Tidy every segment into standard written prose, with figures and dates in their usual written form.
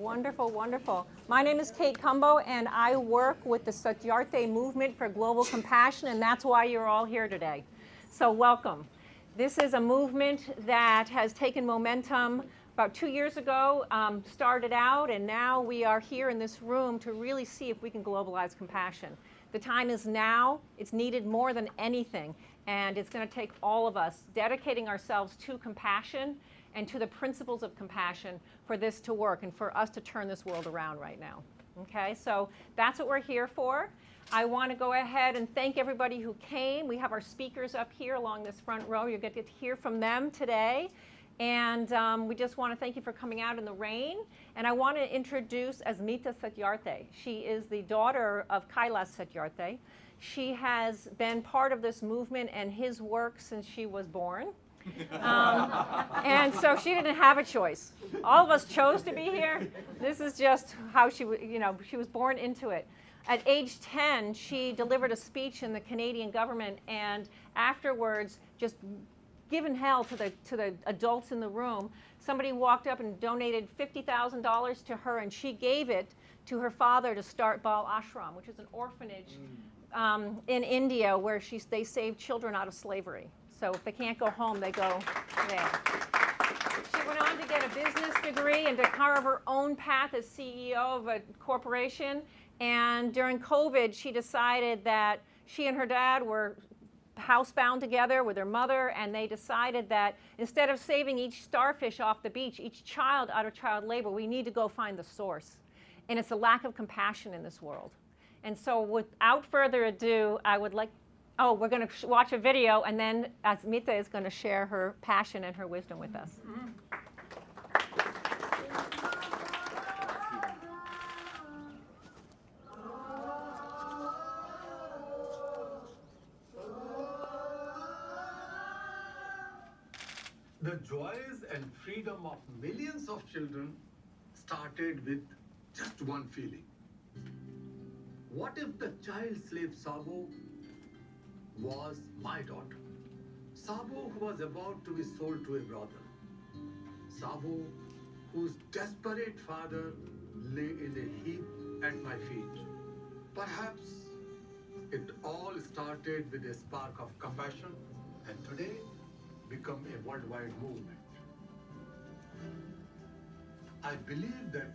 Wonderful, wonderful. My name is Kate Cumbo, and I work with the Satyarthi movement for global compassion, and that's why you're all here today. So welcome. This is a movement that has taken momentum about 2 years ago, started out, and now we are here in this room to really see if we can globalize compassion. The time is now. It's needed more than anything, and it's going to take all of us dedicating ourselves to compassion and to the principles of compassion for this to work and for us to turn this world around right now. Okay, so that's what we're here for. I want to go ahead and thank everybody who came. We have our speakers up here along this front row. You'll get to hear from them today. And we just want to thank you for coming out in the rain. And I want to introduce Asmita Satyarthi. She is the daughter of Kailash Satyarthi. She has been part of this movement and his work since she was born. And so she didn't have a choice. All of us chose to be here. This is just how she was born into it. At age 10, she delivered a speech in the Canadian government, and afterwards, just given hell to the adults in the room, somebody walked up and donated $50,000 to her, and she gave it to her father to start Bal Ashram, which is an orphanage in India where they save children out of slavery. So if they can't go home, they go there. She went on to get a business degree and to carve her own path as CEO of a corporation. And during COVID, she decided that she and her dad were housebound together with her mother, and they decided that instead of saving each starfish off the beach, each child out of child labor, we need to go find the source. And it's a lack of compassion in this world. And so without further ado, I would like, we're going to watch a video, and then Asmita is going to share her passion and her wisdom with us. The joys and freedom of millions of children started with just one feeling. What if the child slave Sabo was my daughter? Sabo, who was about to be sold to a brother. Sabo, whose desperate father lay in a heap at my feet. Perhaps it all started with a spark of compassion, and today become a worldwide movement. I believe that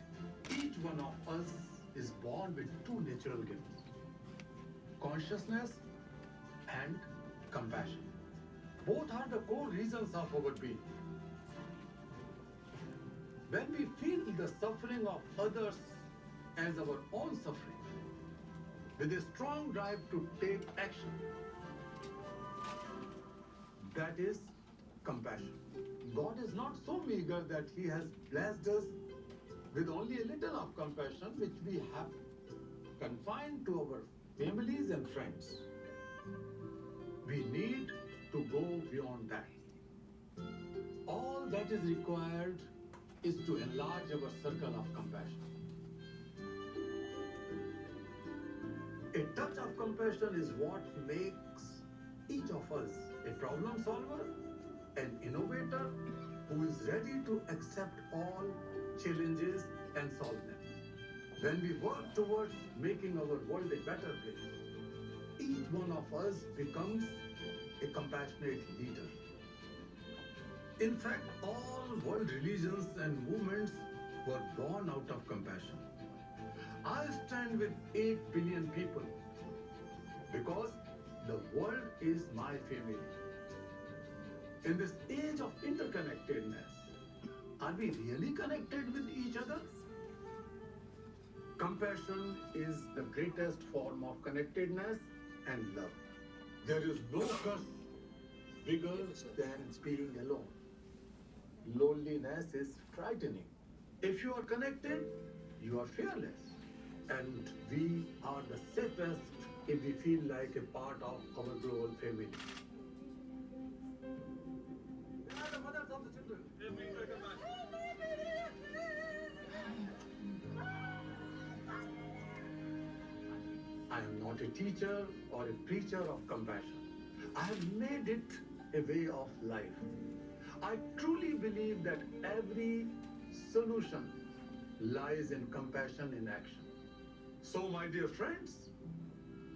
each one of us is born with two natural gifts: consciousness and compassion. Both are the core reasons of our being. When we feel the suffering of others as our own suffering, with a strong drive to take action, that is compassion. God is not so meager that He has blessed us with only a little of compassion, which we have confined to our families and friends. We need to go beyond that. All that is required is to enlarge our circle of compassion. A touch of compassion is what makes each of us a problem solver, an innovator who is ready to accept all challenges and solve them. When we work towards making our world a better place, each one of us becomes a compassionate leader. In fact, all world religions and movements were born out of compassion. I stand with 8 billion people because the world is my family. In this age of interconnectedness, are we really connected with each other? Compassion is the greatest form of connectedness and love. There is no curse bigger than being alone. Loneliness is frightening. If you are connected, you are fearless. And we are the safest if we feel like a part of our global family. They are the mothers of the children. They bring their compassion. I am not a teacher or a preacher of compassion. I have made it a way of life. I truly believe that every solution lies in compassion in action. So, my dear friends,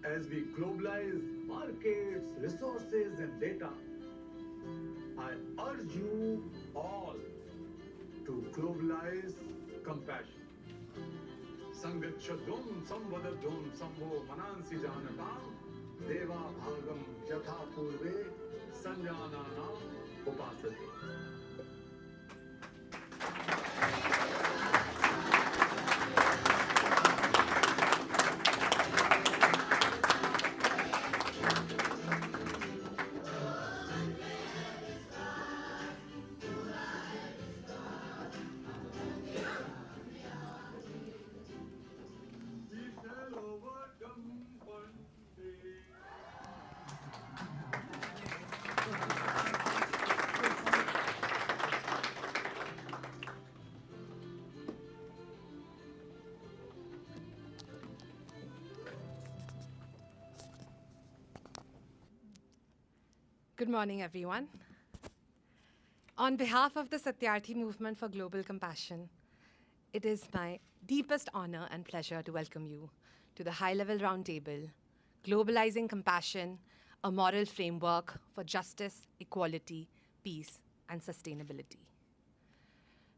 as we globalize markets, resources, and data, I urge you all to globalize compassion. Sangachadum samvadadum samvo manansi janatam deva bhagam yatha purve sanjananam upasate. Good morning, everyone. On behalf of the Satyarthi Movement for Global Compassion, it is my deepest honor and pleasure to welcome you to the high-level roundtable, Globalizing Compassion, a moral framework for justice, equality, peace, and sustainability.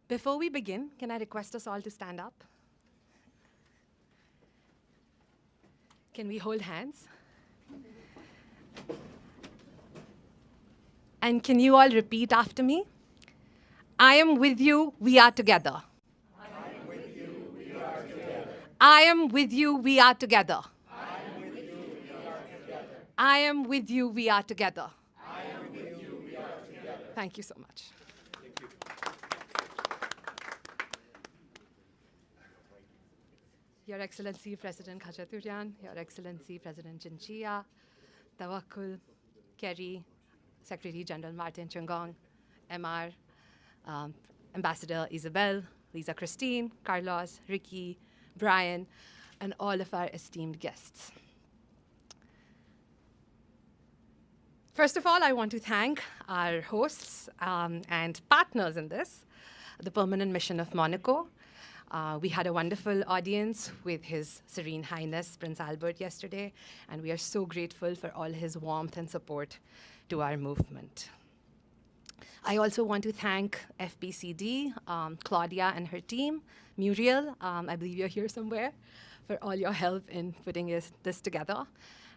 Before we begin, can I request us all to stand up? Can we hold hands? And can you all repeat after me? I am with you, we are together. I am with you, we are together. I am with you, we are together. I am with you, we are together. I am with you, we are together. Thank you so much. Thank you. Your Excellency President Khachaturian, Your Excellency President Chinchilla, Tawakkul, Kerry, Secretary General Martin Chungong, MR, Ambassador Isabel, Lisa Christine, Carlos, Ricky, Brian, and all of our esteemed guests. First of all, I want to thank our hosts and partners in this, the Permanent Mission of Monaco. We had a wonderful audience with His Serene Highness Prince Albert yesterday, and we are so grateful for all his warmth and support to our movement. I also want to thank FPCD, Claudia and her team, Muriel, I believe you're here somewhere, for all your help in putting this together.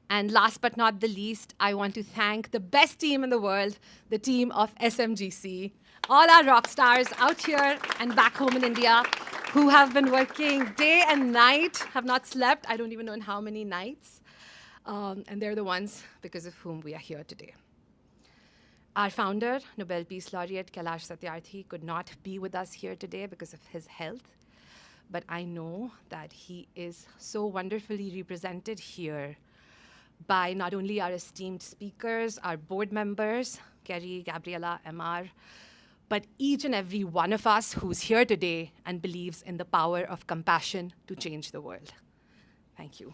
And last but not the least, I want to thank the best team in the world, the team of SMGC, all our rock stars out here and back home in India who have been working day and night, have not slept, I don't even know in how many nights. And they're the ones because of whom we are here today. Our founder, Nobel Peace Laureate Kailash Satyarthi, could not be with us here today because of his health. But I know that he is so wonderfully represented here by not only our esteemed speakers, our board members, Kerry, Gabriela, MR, but each and every one of us who's here today and believes in the power of compassion to change the world. Thank you.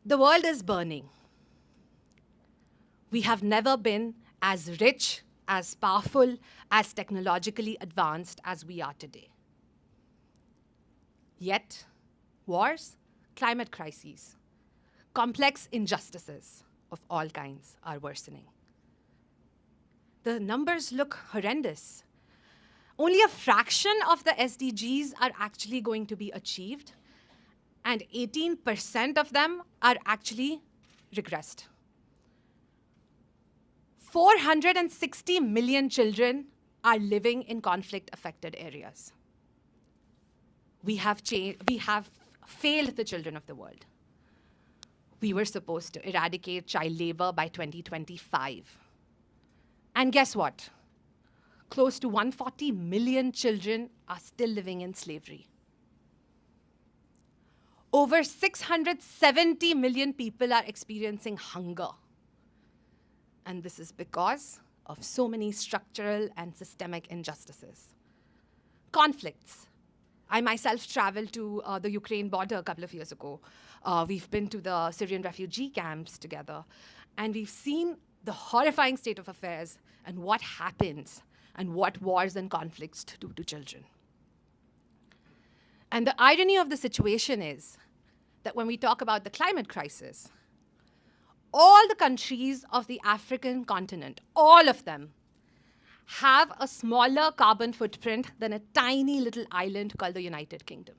The world is burning. We have never been as rich, as powerful, as technologically advanced as we are today. Yet, wars, climate crises, complex injustices of all kinds are worsening. The numbers look horrendous. Only a fraction of the SDGs are actually going to be achieved, and 18% of them are actually regressed. 460 million children are living in conflict-affected areas. We have failed the children of the world. We were supposed to eradicate child labor by 2025. And guess what? Close to 140 million children are still living in slavery. Over 670 million people are experiencing hunger. And this is because of so many structural and systemic injustices. Conflicts. I myself traveled to the Ukraine border a couple of years ago. We've been to the Syrian refugee camps together. And we've seen the horrifying state of affairs and what happens and what wars and conflicts do to children. And the irony of the situation is that when we talk about the climate crisis, all the countries of the African continent, all of them, have a smaller carbon footprint than a tiny little island called the United Kingdom.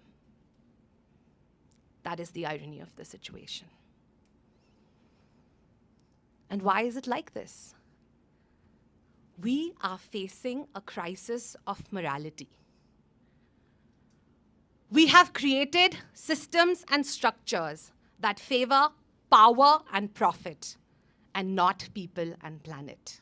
That is the irony of the situation. And why is it like this? We are facing a crisis of morality. We have created systems and structures that favor power and profit, and not people and planet.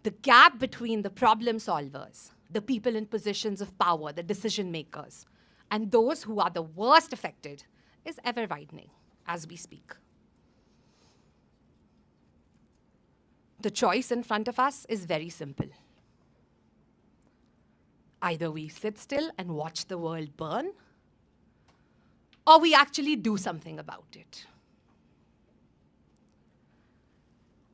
The gap between the problem solvers, the people in positions of power, the decision makers, and those who are the worst affected is ever widening as we speak. The choice in front of us is very simple. Either we sit still and watch the world burn, or we actually do something about it.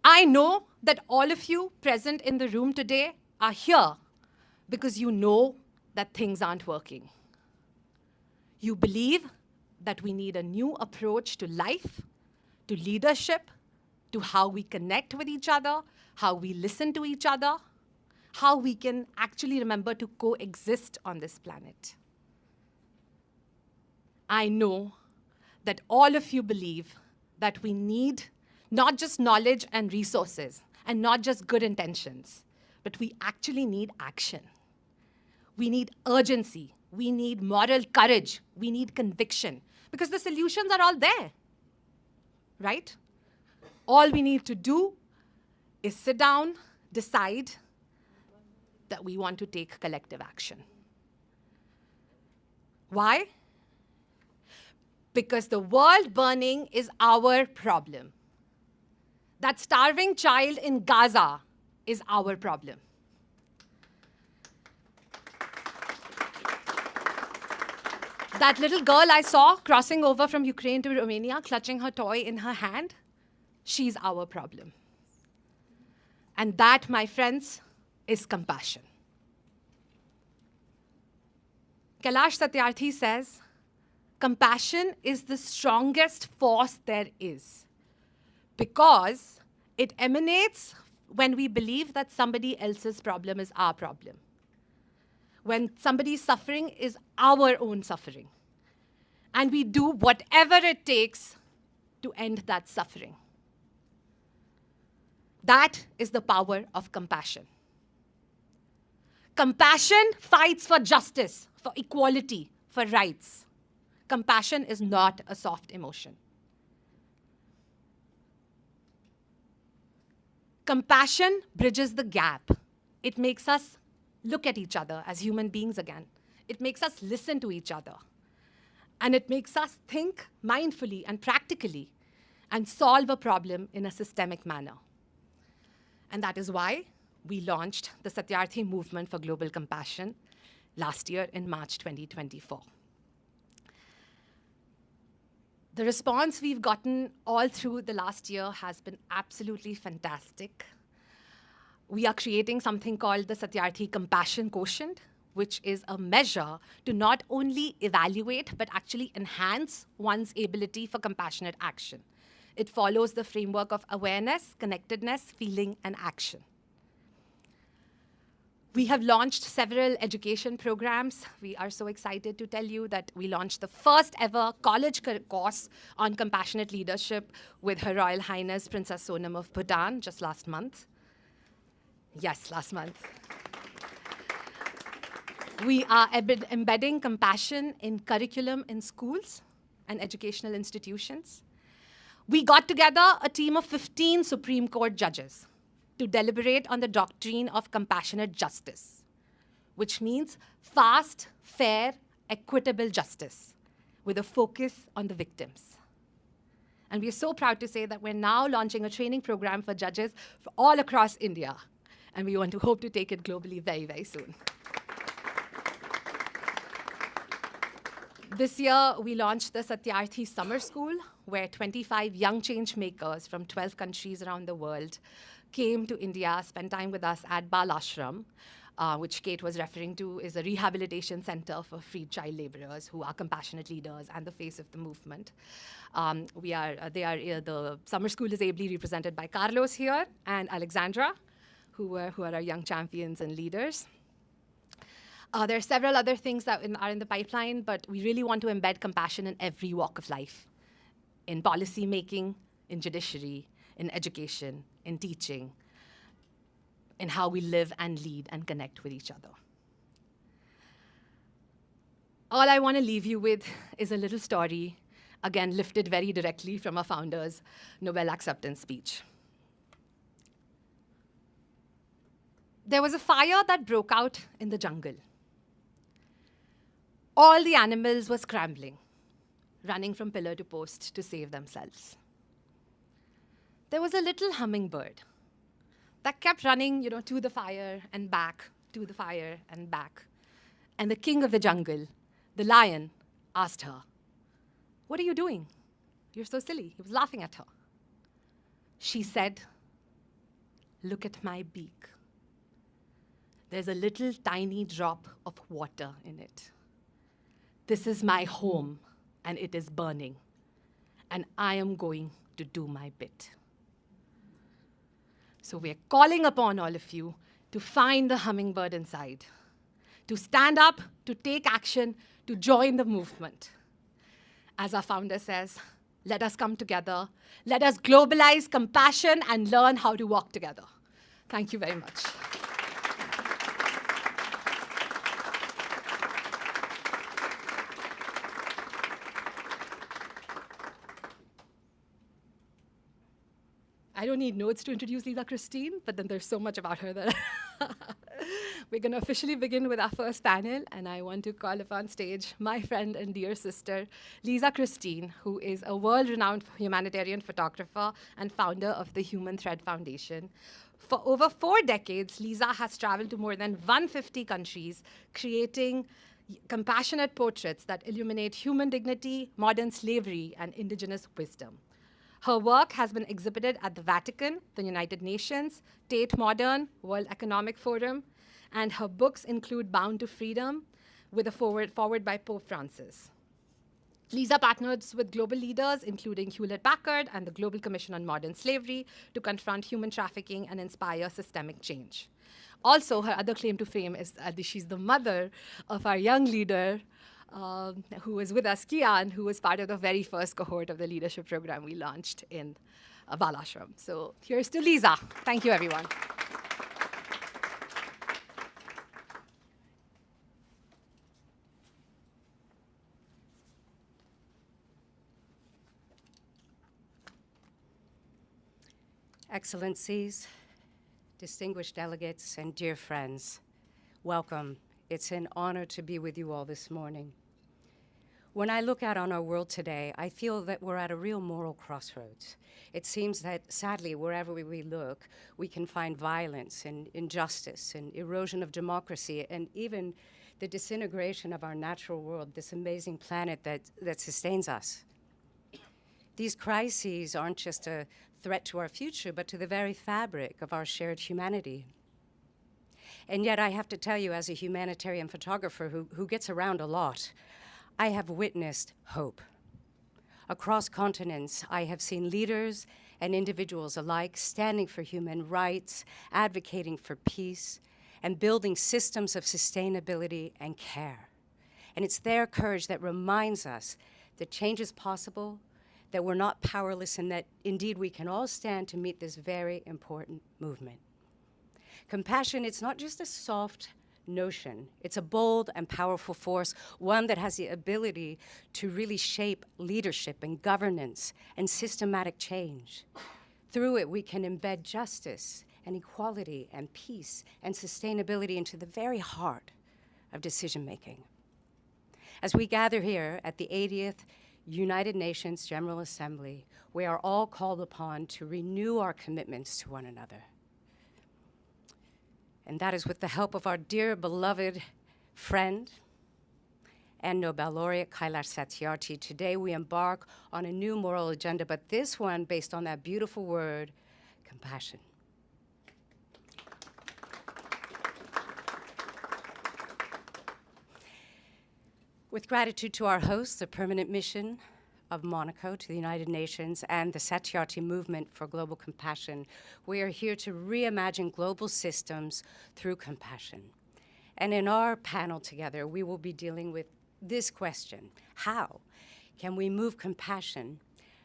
I know that all of you present in the room today are here because you know that things aren't working. You believe that we need a new approach to life, to leadership, to how we connect with each other, how we listen to each other, how we can actually remember to coexist on this planet. I know that all of you believe that we need not just knowledge and resources, and not just good intentions, but we actually need action. We need urgency. We need moral courage. We need conviction, because the solutions are all there, right? All we need to do is sit down, decide that we want to take collective action. Why? Because the world burning is our problem. That starving child in Gaza is our problem. That little girl I saw crossing over from Ukraine to Romania, clutching her toy in her hand, she's our problem. And that, my friends, is compassion. Kailash Satyarthi says, compassion is the strongest force there is, because it emanates when we believe that somebody else's problem is our problem. When somebody's suffering is our own suffering. And we do whatever it takes to end that suffering. That is the power of compassion. Compassion fights for justice, for equality, for rights. Compassion is not a soft emotion. Compassion bridges the gap. It makes us look at each other as human beings again. It makes us listen to each other. And it makes us think mindfully and practically and solve a problem in a systemic manner. And that is why we launched the Satyarthi Movement for Global Compassion last year in March 2024. The response we've gotten all through the last year has been absolutely fantastic. We are creating something called the Satyarthi Compassion Quotient, which is a measure to not only evaluate, but actually enhance one's ability for compassionate action. It follows the framework of awareness, connectedness, feeling, and action. We have launched several education programs. We are so excited to tell you that we launched the first ever college course on compassionate leadership with Her Royal Highness Princess Sonam of Bhutan just last month. Yes, last month. We are embedding compassion in curriculum in schools and educational institutions. We got together a team of 15 Supreme Court judges to deliberate on the doctrine of compassionate justice, which means fast, fair, equitable justice with a focus on the victims. And we are so proud to say that we're now launching a training program for judges for all across India. And we want to hope to take it globally very, very soon. This year, we launched the Satyarthi Summer School, where 25 young change makers from 12 countries around the world came to India, spent time with us at Bal Ashram, which Kate was referring to is a rehabilitation center for freed child laborers who are compassionate leaders and the face of the movement. The summer school is ably represented by Carlos here and Alexandra, who are our young champions and leaders. There are several other things that are in the pipeline, but we really want to embed compassion in every walk of life, in policy making, in judiciary, in education, in teaching, in how we live and lead and connect with each other. All I want to leave you with is a little story, again, lifted very directly from our founder's Nobel acceptance speech. There was a fire that broke out in the jungle. All the animals were scrambling, running from pillar to post to save themselves. There was a little hummingbird that kept running, to the fire and back, to the fire and back. And the king of the jungle, the lion, asked her, "What are you doing? You're so silly." He was laughing at her. She said, "Look at my beak. There's a little tiny drop of water in it. This is my home, and it is burning, and I am going to do my bit." So we're calling upon all of you to find the hummingbird inside, to stand up, to take action, to join the movement. As our founder says, let us come together, let us globalize compassion and learn how to walk together. Thank you very much. I don't need notes to introduce Lisa Christine, but then there's so much about her that we're going to officially begin with our first panel, and I want to call upon stage my friend and dear sister, Lisa Christine, who is a world-renowned humanitarian photographer and founder of the Human Thread Foundation. For over 4 decades, Lisa has traveled to more than 150 countries, creating compassionate portraits that illuminate human dignity, modern slavery, and indigenous wisdom. Her work has been exhibited at the Vatican, the United Nations, Tate Modern, World Economic Forum, and her books include Bound to Freedom, with a forward by Pope Francis. Lisa partners with global leaders, including Hewlett-Packard and the Global Commission on Modern Slavery, to confront human trafficking and inspire systemic change. Also, her other claim to fame is that she's the mother of our young leader, who was with us, Kian, who was part of the very first cohort of the leadership program we launched in Bal Ashram. So here's to Lisa. Thank you, everyone. Excellencies, distinguished delegates, and dear friends, welcome. It's an honor to be with you all this morning. When I look out on our world today, I feel that we're at a real moral crossroads. It seems that, sadly, wherever we look, we can find violence and injustice and erosion of democracy and even the disintegration of our natural world, this amazing planet that sustains us. These crises aren't just a threat to our future, but to the very fabric of our shared humanity. And yet I have to tell you, as a humanitarian photographer who gets around a lot, I have witnessed hope. Across continents, I have seen leaders and individuals alike standing for human rights, advocating for peace, and building systems of sustainability and care. And it's their courage that reminds us that change is possible, that we're not powerless, and that indeed we can all stand to meet this very important movement. Compassion, it's not just a soft notion. It's a bold and powerful force, one that has the ability to really shape leadership and governance and systematic change. Through it, we can embed justice and equality and peace and sustainability into the very heart of decision-making. As we gather here at the 80th United Nations General Assembly, we are all called upon to renew our commitments to one another. And that is with the help of our dear beloved friend and Nobel Laureate Kailash Satyarthi. Today we embark on a new moral agenda, but this one based on that beautiful word, compassion. With gratitude to our hosts, the Permanent Mission of Monaco to the United Nations and the Satyarthi Movement for Global Compassion, we are here to reimagine global systems through compassion. And in our panel together, we will be dealing with this question: how can we move compassion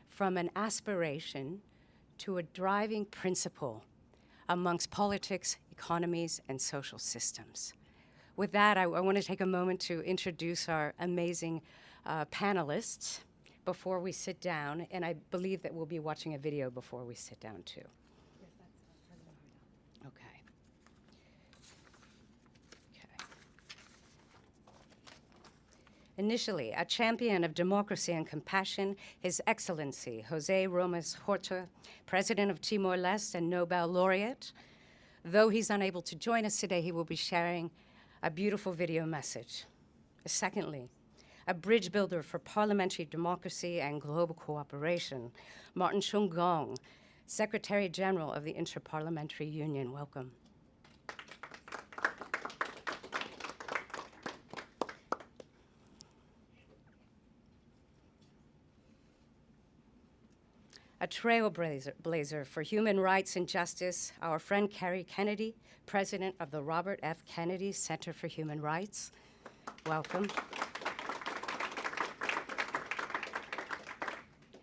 from an aspiration to a driving principle amongst politics, economies, and social systems? With that, I want to take a moment to introduce our amazing panelists before we sit down, and I believe that we'll be watching a video before we sit down, too. Yes, that's Okay. Initially, a champion of democracy and compassion, His Excellency Jose Ramos Horta, President of Timor-Leste and Nobel Laureate. Though he's unable to join us today, he will be sharing a beautiful video message. Secondly, a bridge builder for parliamentary democracy and global cooperation, Martin Chungong, Secretary General of the Interparliamentary Union. Welcome. A trailblazer for human rights and justice, our friend Carrie Kennedy, President of the Robert F. Kennedy Center for Human Rights. Welcome.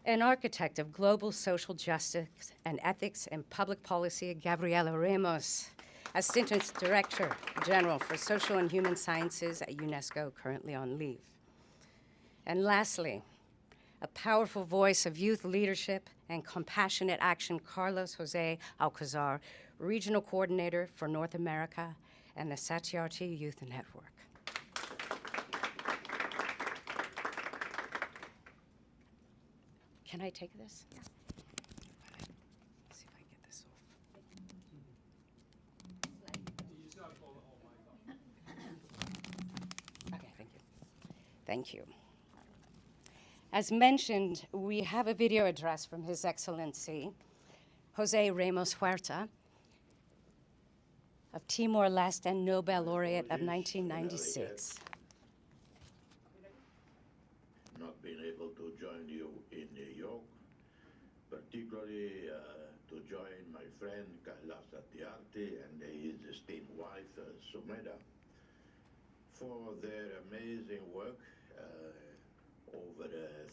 An architect of global social justice and ethics and public policy, Gabriela Ramos, Assistant Director General for Social and Human Sciences at UNESCO, currently on leave. And lastly, a powerful voice of youth leadership and compassionate action, Carlos Jose Alcazar, Regional Coordinator for North America and the Satyarthi Youth Network. Can I take this? Yeah. Let's see if I can get this off. Okay, thank you. Thank you. As mentioned, we have a video address from His Excellency Jose Ramos Huerta of Timor-Leste and Nobel Laureate of 1996. Not being able to join you in New York, particularly to join my friend Kailash Satyarthi and his esteemed wife Sumedha for their amazing work over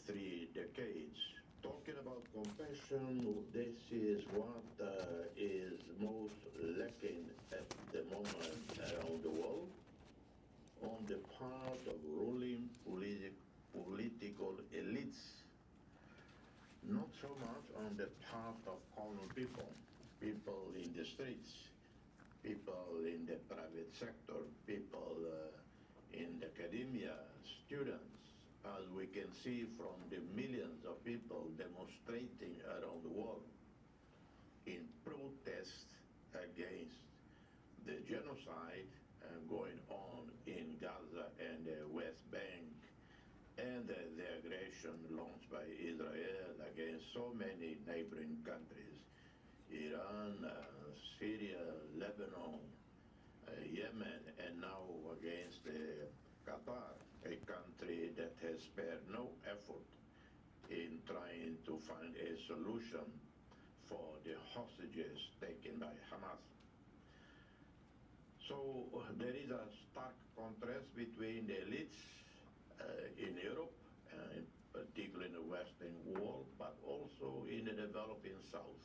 3 decades. Talking about compassion, this is what is most lacking at the moment around the world on the part of ruling political elites, not so much on the part of common people, people in the streets, people in the private sector, people in academia, students, as we can see from the millions of people demonstrating around the world in protest against the genocide going on in Gaza and the West Bank, and the aggression launched by Israel against so many neighboring countries, Iran, Syria, Lebanon, Yemen, and now against Qatar, a country that has spared no effort in trying to find a solution for the hostages taken by Hamas. So there is a stark contrast between the elites in Europe, particularly in the Western world, but also in the developing South.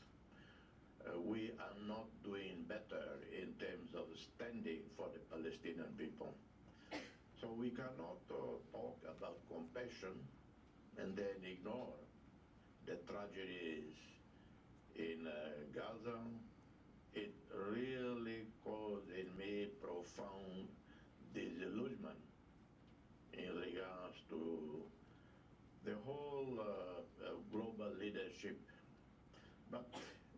We are not doing better in terms of standing for the Palestinian people. So we cannot talk about compassion and then ignore the tragedies in Gaza. It really caused in me profound disillusionment in regards to the whole global leadership. But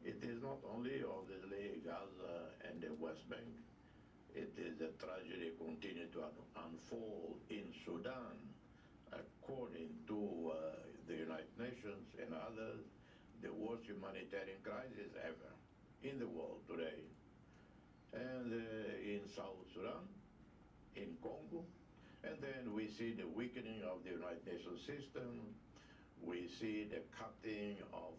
it is not only obviously Gaza and the West Bank. It is a tragedy continue to unfold in Sudan, according to the United Nations and others, the worst humanitarian crisis ever in the world today. And in South Sudan, in Congo, and then we see the weakening of the United Nations system. We see the cutting of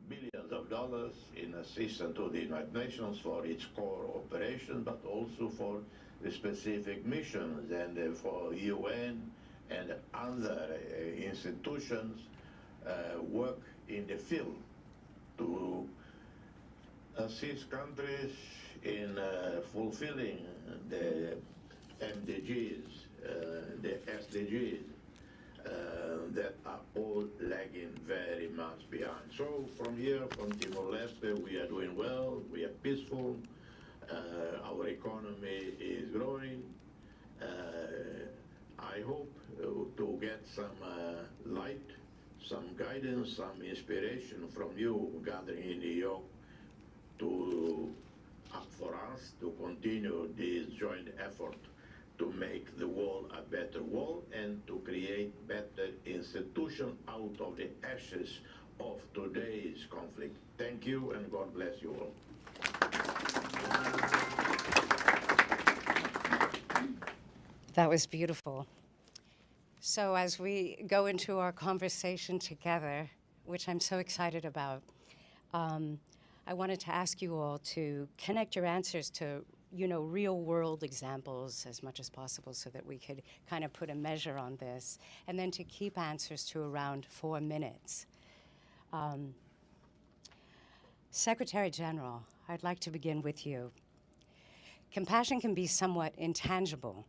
billions of dollars in assistance to the United Nations for its core operation, but also for the specific missions and for UN and other institutions work in the field to assist countries in fulfilling the MDGs, the SDGs, that are all lagging very much behind. So from here, from Timor-Leste, we are doing well, we are peaceful, our economy is growing. I hope to get some light, some guidance, some inspiration from you gathering in New York for us to continue this joint effort to make the world a better world and to create better institutions out of the ashes of today's conflict. Thank you and God bless you all. That was beautiful. So as we go into our conversation together, which I'm so excited about, I wanted to ask you all to connect your answers to, real world examples as much as possible so that we could kind of put a measure on this, and then to keep answers to around 4 minutes. Secretary General, I'd like to begin with you. Compassion can be somewhat intangible.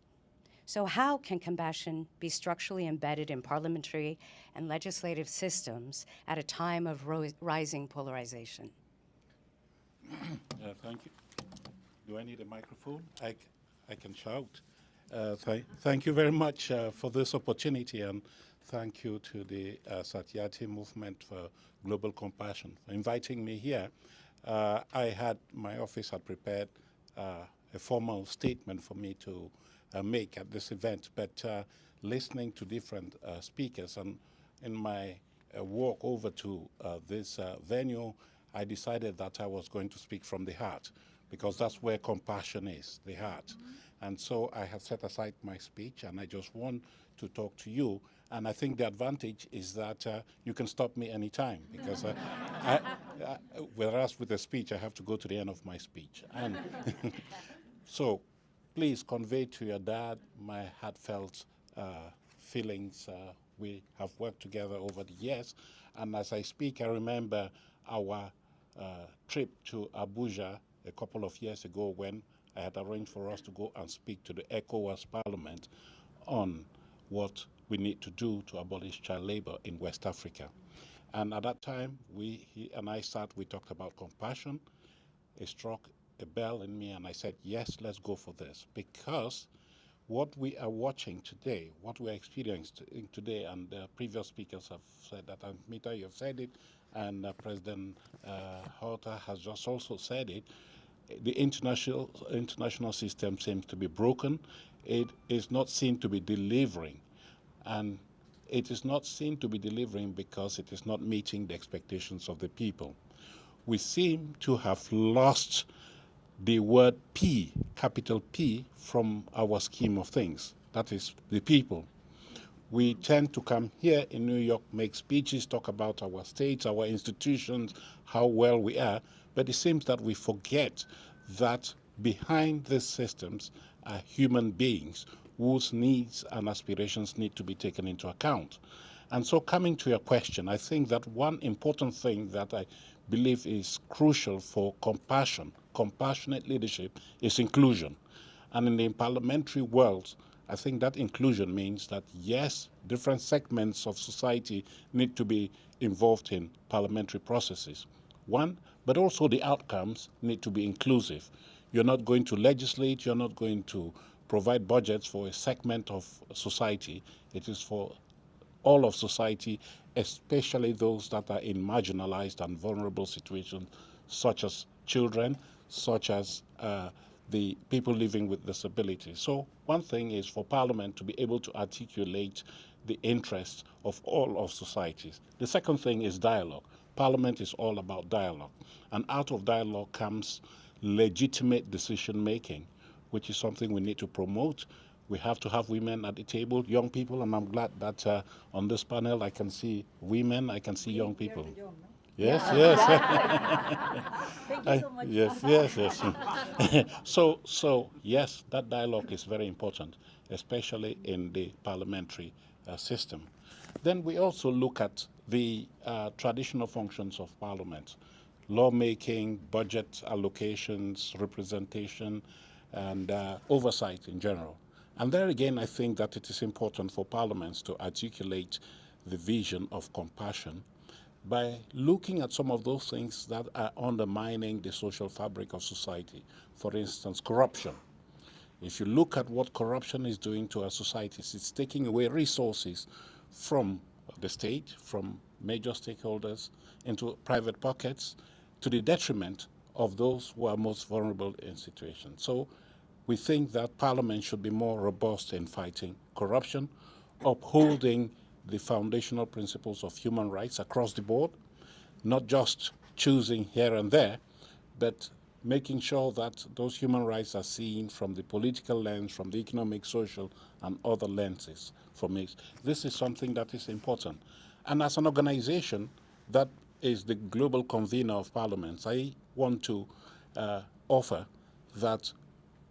So how can compassion be structurally embedded in parliamentary and legislative systems at a time of rising polarization? Thank you. Do I need a microphone? I can shout. Thank you very much for this opportunity, and thank you to the Satyarthi Movement for Global Compassion for inviting me here. My office had prepared a formal statement for me to make at this event, but listening to different speakers and in my walk over to this venue, I decided that I was going to speak from the heart, because that's where compassion is, the heart. Mm-hmm. And so I have set aside my speech, and I just want to talk to you. And I think the advantage is that you can stop me anytime, because whereas with a speech, I have to go to the end of my speech. And so please convey to your dad my heartfelt feelings. We have worked together over the years. And as I speak, I remember our trip to Abuja a couple of years ago when I had arranged for us to go and speak to the ECOWAS Parliament on what we need to do to abolish child labor in West Africa. And at that time, he and I we talked about compassion. It struck a bell in me, and I said, yes, let's go for this. Because what we are watching today, what we are experiencing today, and the previous speakers have said that, and Mita, you've said it, and President Horta has just also said it, the international system seems to be broken. It is not seen to be delivering. And it is not seen to be delivering because it is not meeting the expectations of the people. We seem to have lost the word P, capital P, from our scheme of things. That is the people. We tend to come here in New York, make speeches, talk about our states, our institutions, how well we are, but it seems that we forget that behind these systems are human beings whose needs and aspirations need to be taken into account. And so coming to your question, I think that one important thing that I believe is crucial for compassionate leadership, is inclusion. And in the parliamentary world, I think that inclusion means that, yes, different segments of society need to be involved in parliamentary processes. One, but also the outcomes need to be inclusive. You're not going to legislate, you're not going to provide budgets for a segment of society. It is for all of society, especially those that are in marginalized and vulnerable situations, such as children, such as the people living with disabilities. So one thing is for Parliament to be able to articulate the interests of all of societies. The second thing is dialogue. Parliament is all about dialogue. And out of dialogue comes legitimate decision making, which is something we need to promote. We have to have women at the table, young people, and I'm glad that on this panel I can see women, I can see young people. Yes, yes. Thank you so much. Yes. So yes, that dialogue is very important, especially in the parliamentary system. Then we also look at the traditional functions of parliament: lawmaking, budget allocations, representation, and oversight in general. And there again, I think that it is important for parliaments to articulate the vision of compassion by looking at some of those things that are undermining the social fabric of society. For instance, corruption. If you look at what corruption is doing to our societies, it's taking away resources from the state, from major stakeholders, into private pockets, to the detriment of those who are most vulnerable in situations. So we think that Parliament should be more robust in fighting corruption, upholding the foundational principles of human rights across the board, not just choosing here and there, but making sure that those human rights are seen from the political lens, from the economic, social, and other lenses from it. This is something that is important. And as an organization that is the global convener of parliaments, I want to offer that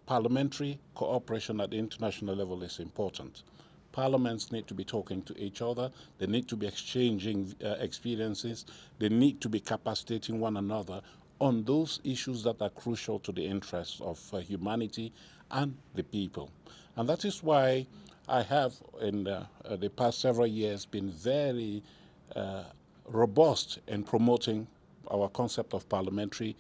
parliamentary cooperation at the international level is important. Parliaments need to be talking to each other. They need to be exchanging experiences. They need to be capacitating one another on those issues that are crucial to the interests of humanity and the people. And that is why I have, in the past several years, been very robust in promoting our concept of parliamentary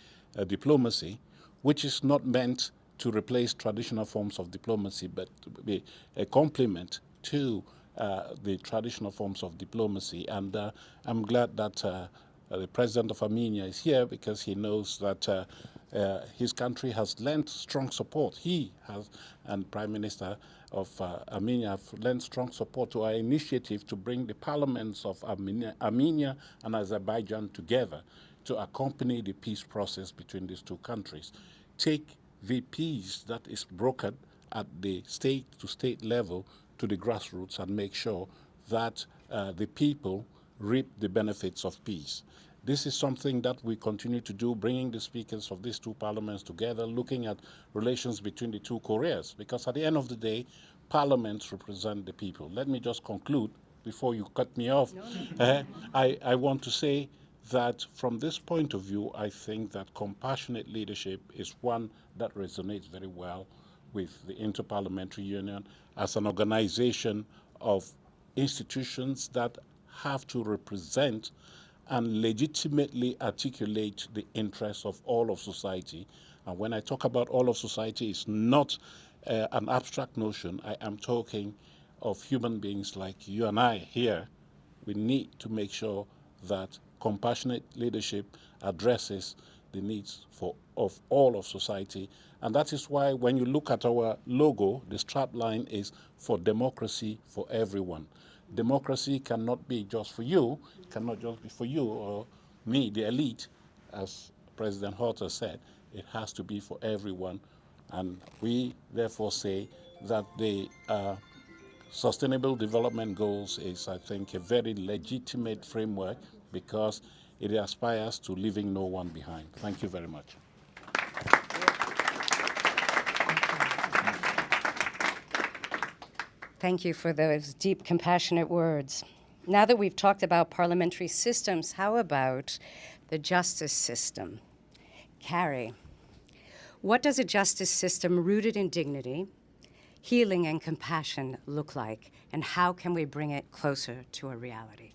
diplomacy, which is not meant to replace traditional forms of diplomacy, but to be a complement to the traditional forms of diplomacy. And I'm glad that the president of Armenia is here, because he knows that his country has lent strong support. He has, and Prime Minister of Armenia have lent strong support to our initiative to bring the parliaments of Armenia and Azerbaijan together to accompany the peace process between these two countries. Take the peace that is brokered at the state-to-state level to the grassroots and make sure that the people reap the benefits of peace. This is something that we continue to do, bringing the speakers of these two parliaments together, looking at relations between the two Koreas, because at the end of the day, parliaments represent the people. Let me just conclude before you cut me off. I want to say that from this point of view, I think that compassionate leadership is one that resonates very well with the Interparliamentary Union as an organization of institutions that have to represent and legitimately articulate the interests of all of society. And when I talk about all of society, it's not an abstract notion. I am talking of human beings like you and I here. We need to make sure that compassionate leadership addresses the needs of all of society. And that is why when you look at our logo, the strapline is for democracy for everyone. Democracy cannot be just for you, cannot just be for you or me, the elite, as President Horta said. It has to be for everyone. And we therefore say that the Sustainable Development Goals is, I think, a very legitimate framework, because it aspires to leaving no one behind. Thank you very much. Thank you for those deep, compassionate words. Now that we've talked about parliamentary systems, how about the justice system? Carrie, what does a justice system rooted in dignity, healing, and compassion look like, and how can we bring it closer to a reality?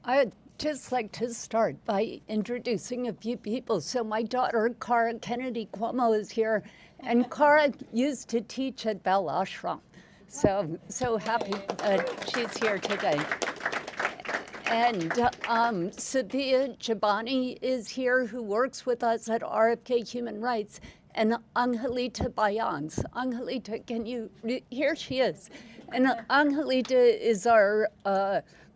I'd just like to start by introducing a few people. So my daughter, Cara Kennedy Cuomo, is here, and Cara used to teach at Bell Ashram. So happy she's here today. And Savia Jabani is here, who works with us at RFK Human Rights. and Angelita Bayans. Angelita, can you, here she is. And Angelita is our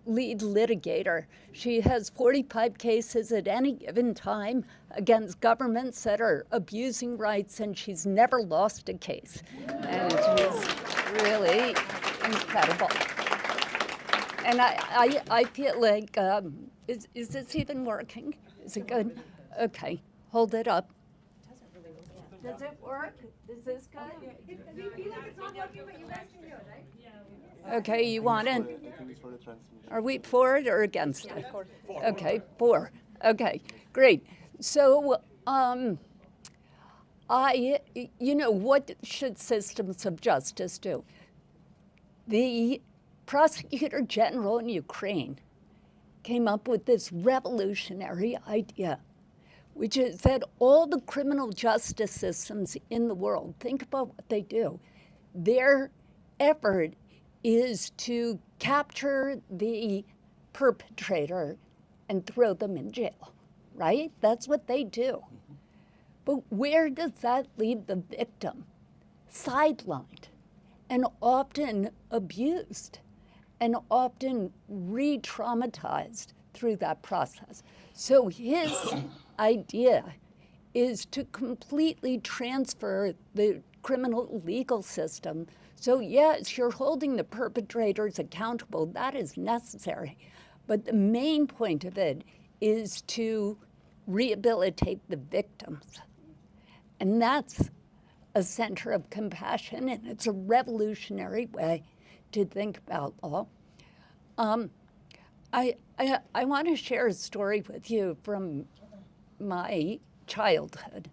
lead litigator. She has 45 cases at any given time against governments that are abusing rights, and she's never lost a case. And she's really incredible. And I feel like, is this even working? Is it good? Okay, hold it up. Does it work? Is this good? Okay, you want it? Are we for it or against it? Okay, for. Okay, great. So, what should systems of justice do? The Prosecutor General in Ukraine came up with this revolutionary idea, which is that all the criminal justice systems in the world, think about what they do. Their effort is to capture the perpetrator and throw them in jail, right? That's what they do. But where does that leave the victim? Sidelined and often abused and often re-traumatized through that process. So his idea is to completely transfer the criminal legal system. So yes, you're holding the perpetrators accountable. That is necessary. But the main point of it is to rehabilitate the victims. And that's a center of compassion, and it's a revolutionary way to think about law. I want to share a story with you from my childhood,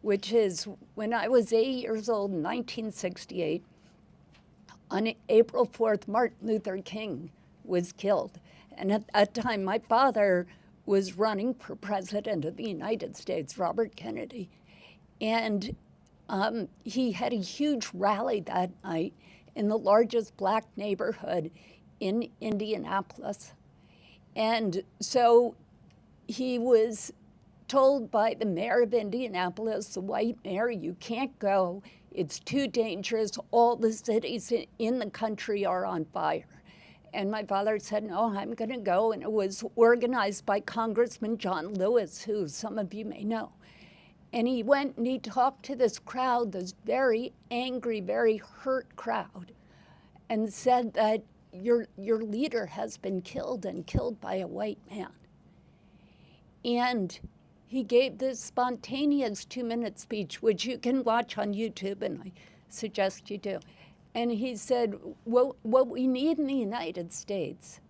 which is when I was 8 years old in 1968. On April 4th, Martin Luther King was killed. And at that time, my father was running for president of the United States, Robert Kennedy. And he had a huge rally that night in the largest black neighborhood in Indianapolis. And so he was told by the mayor of Indianapolis, the white mayor, you can't go. It's too dangerous. All the cities in the country are on fire. And my father said, no, I'm going to go. And it was organized by Congressman John Lewis, who some of you may know. And he went and he talked to this crowd, this very angry, very hurt crowd, and said that your leader has been killed and killed by a white man. And he gave this spontaneous 2-minute speech, which you can watch on YouTube, and I suggest you do. And he said, what we need in the United States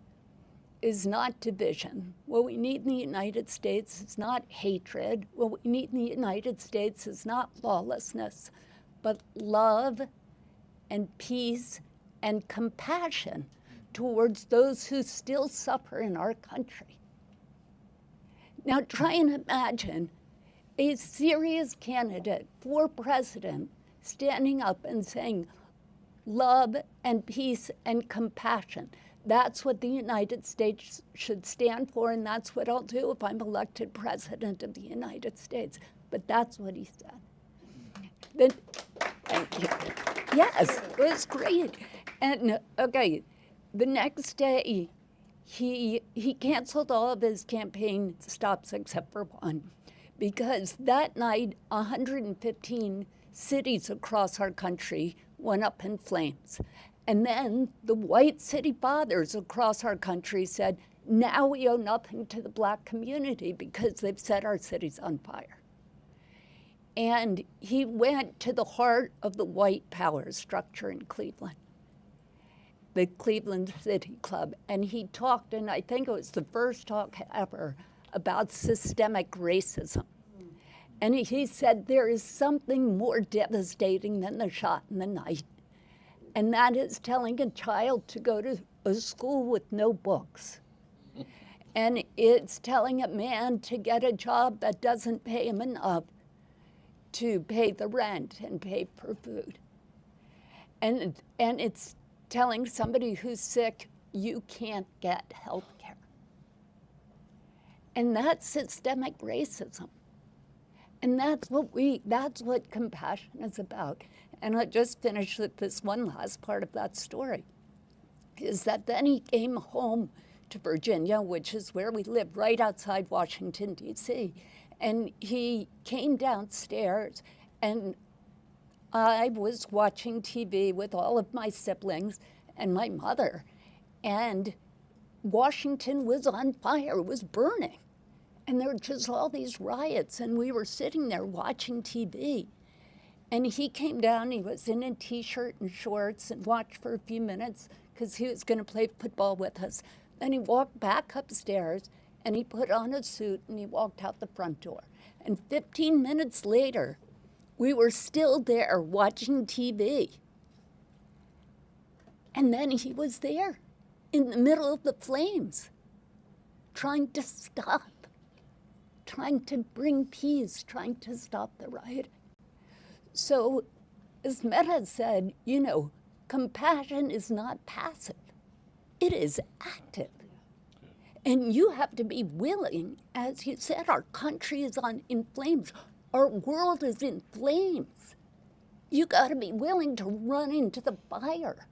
is not division. What we need in the United States is not hatred. What we need in the United States is not lawlessness, but love and peace and compassion towards those who still suffer in our country. Now try and imagine a serious candidate for president standing up and saying, love and peace and compassion. That's what the United States should stand for, and that's what I'll do if I'm elected president of the United States. But that's what he said. Then, thank you. Yes, it was great. And okay, the next day, he canceled all of his campaign stops except for one, because that night, 115 cities across our country went up in flames. And then the white city fathers across our country said, now we owe nothing to the black community because they've set our cities on fire. And he went to the heart of the white power structure in Cleveland, the Cleveland City Club, and he talked, and I think it was the first talk ever, about systemic racism. And he said there is something more devastating than the shot in the night. And that is telling a child to go to a school with no books. And it's telling a man to get a job that doesn't pay him enough to pay the rent and pay for food. And it's telling somebody who's sick, you can't get health care. And that's systemic racism. And that's what compassion is about. And I'll just finish with this one last part of that story, is that then he came home to Virginia, which is where we live, right outside Washington, D.C. And he came downstairs, and I was watching TV with all of my siblings and my mother, and Washington was on fire, it was burning. And there were just all these riots, and we were sitting there watching TV. And he came down, he was in a t-shirt and shorts, and watched for a few minutes because he was going to play football with us. Then he walked back upstairs, and he put on a suit, and he walked out the front door. And 15 minutes later, we were still there watching TV. And then he was there in the middle of the flames, trying to stop, trying to bring peace, trying to stop the riot. So, as Metta said, compassion is not passive. It is active. And you have to be willing, as you said, our country is in flames. Our world is in flames. You got to be willing to run into the fire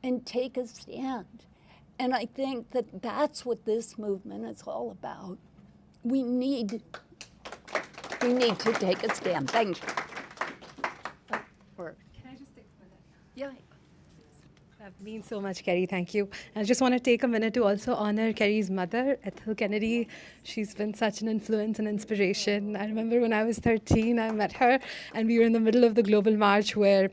and take a stand. And I think that that's what this movement is all about. We need to take a stand. Thank you. Can I just take a minute? Yeah. That means so much, Kerry. Thank you. I just want to take a minute to also honor Kerry's mother, Ethel Kennedy. She's been such an influence and inspiration. I remember when I was 13, I met her, and we were in the middle of the global march where,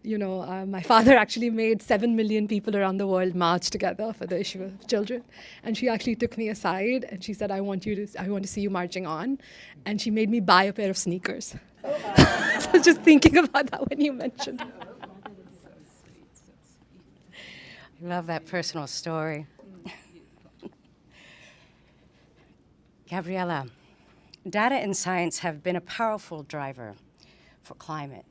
my father actually made 7 million people around the world march together for the issue of children. And she actually took me aside, and she said, I want to see you marching on. And she made me buy a pair of sneakers. So I was just thinking about that when you mentioned it. I love that personal story. Gabriela, data and science have been a powerful driver for climate.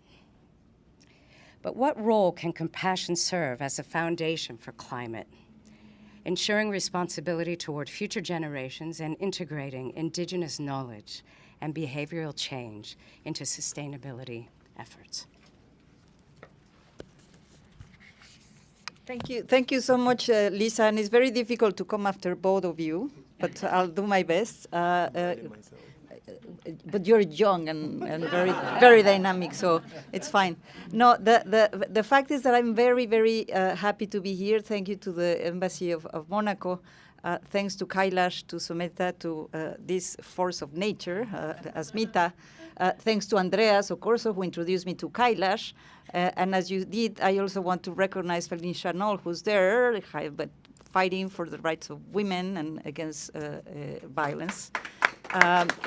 But what role can compassion serve as a foundation for climate, ensuring responsibility toward future generations and integrating indigenous knowledge and behavioral change into sustainability efforts? Thank you so much, Lisa. And it's very difficult to come after both of you, but I'll do my best. But you're young and very, very dynamic, so it's fine. No, the fact is that I'm very, very happy to be here. Thank you to the Embassy of Monaco. Thanks to Kailash, to Sumeta, to this force of nature, Asmita. Thanks to Andreas Ocorso, who introduced me to Kailash. And as you did, I also want to recognize Feline Chanol, who's there, but fighting for the rights of women and against violence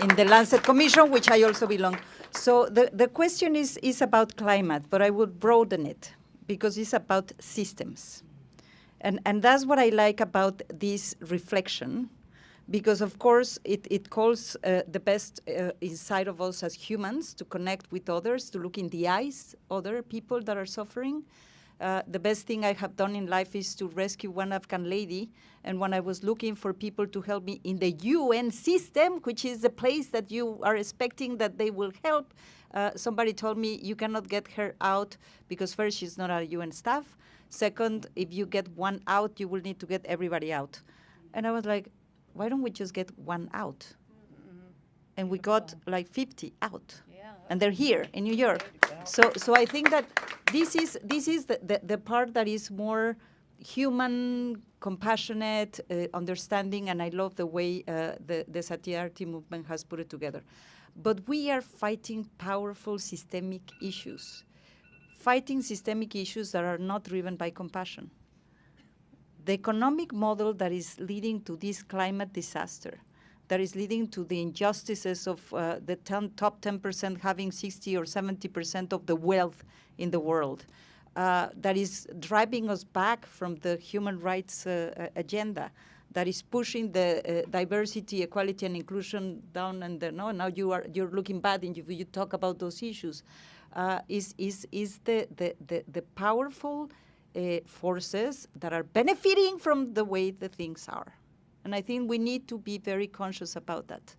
in the Lancet Commission, which I also belong. So the question is about climate, but I would broaden it because it's about systems. And that's what I like about this reflection, because, of course, it calls the best inside of us as humans to connect with others, to look in the eyes other people that are suffering. The best thing I have done in life is to rescue one Afghan lady. And when I was looking for people to help me in the UN system, which is the place that you are expecting that they will help, somebody told me you cannot get her out because first, she's not a UN staff. Second, if you get one out, you will need to get everybody out. And I was like, why don't we just get one out? And we got like 50 out. And they're here in New York. So I think that this is the part that is more human, compassionate, understanding, and I love the way the Satyarthi movement has put it together. But we are fighting powerful systemic issues, fighting systemic issues that are not driven by compassion. The economic model that is leading to this climate disaster, that is leading to the injustices of the top 10% having 60 or 70% of the wealth in the world, that is driving us back from the human rights agenda, that is pushing the diversity, equality, and inclusion down. And now you're looking bad if you talk about those issues. Is the powerful forces that are benefiting from the way the things are. And I think we need to be very conscious about that.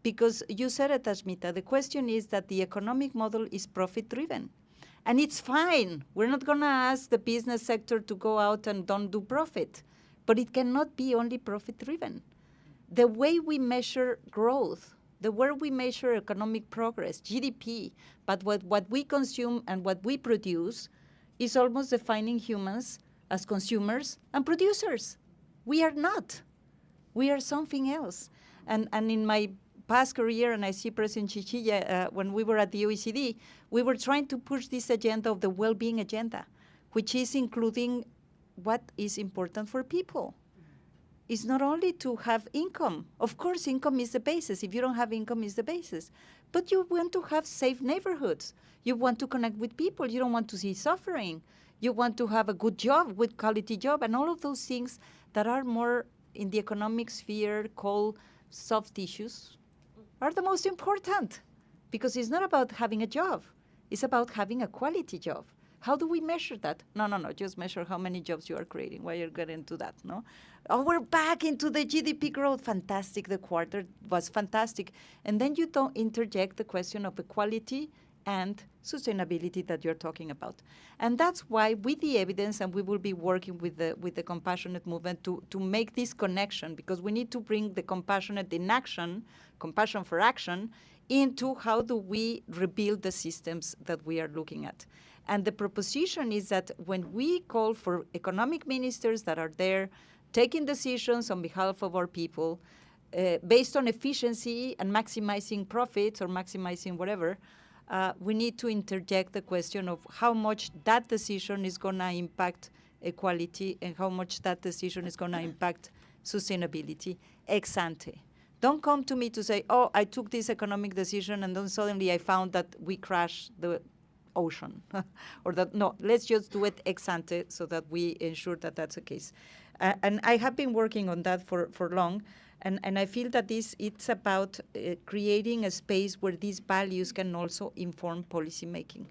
Because you said it, Ashmita, the question is that the economic model is profit-driven. And it's fine. We're not going to ask the business sector to go out and don't do profit. But it cannot be only profit-driven. The way we measure growth, the way we measure economic progress, GDP, but what we consume and what we produce is almost defining humans as consumers and producers. We are not. We are something else. And in my past career, and I see President Chichilla, when we were at the OECD, we were trying to push this agenda of the well-being agenda, which is including what is important for people. It's not only to have income. Of course, income is the basis. If you don't have income, it's the basis. But you want to have safe neighborhoods. You want to connect with people. You don't want to see suffering. You want to have a good job, good quality job, and all of those things that are more in the economic sphere called soft issues are the most important, because it's not about having a job. It's about having a quality job. How do we measure that? No, just measure how many jobs you are creating. Why you're getting into that, no? Oh, we're back into the GDP growth. Fantastic, the quarter was fantastic. And then you don't interject the question of equality and sustainability that you're talking about. And that's why with the evidence, and we will be working with the compassionate movement to make this connection, because we need to bring the compassionate in action, compassion for action, into how do we rebuild the systems that we are looking at. And the proposition is that when we call for economic ministers that are there taking decisions on behalf of our people based on efficiency and maximizing profits or maximizing whatever, we need to interject the question of how much that decision is going to impact equality and how much that decision is going to impact sustainability ex ante. Don't come to me to say, oh, I took this economic decision and then suddenly I found that we crashed the ocean. Or that, no, let's just do it ex ante so that we ensure that that's the case. And I have been working on that for long. And I feel that it's about creating a space where these values can also inform policy making.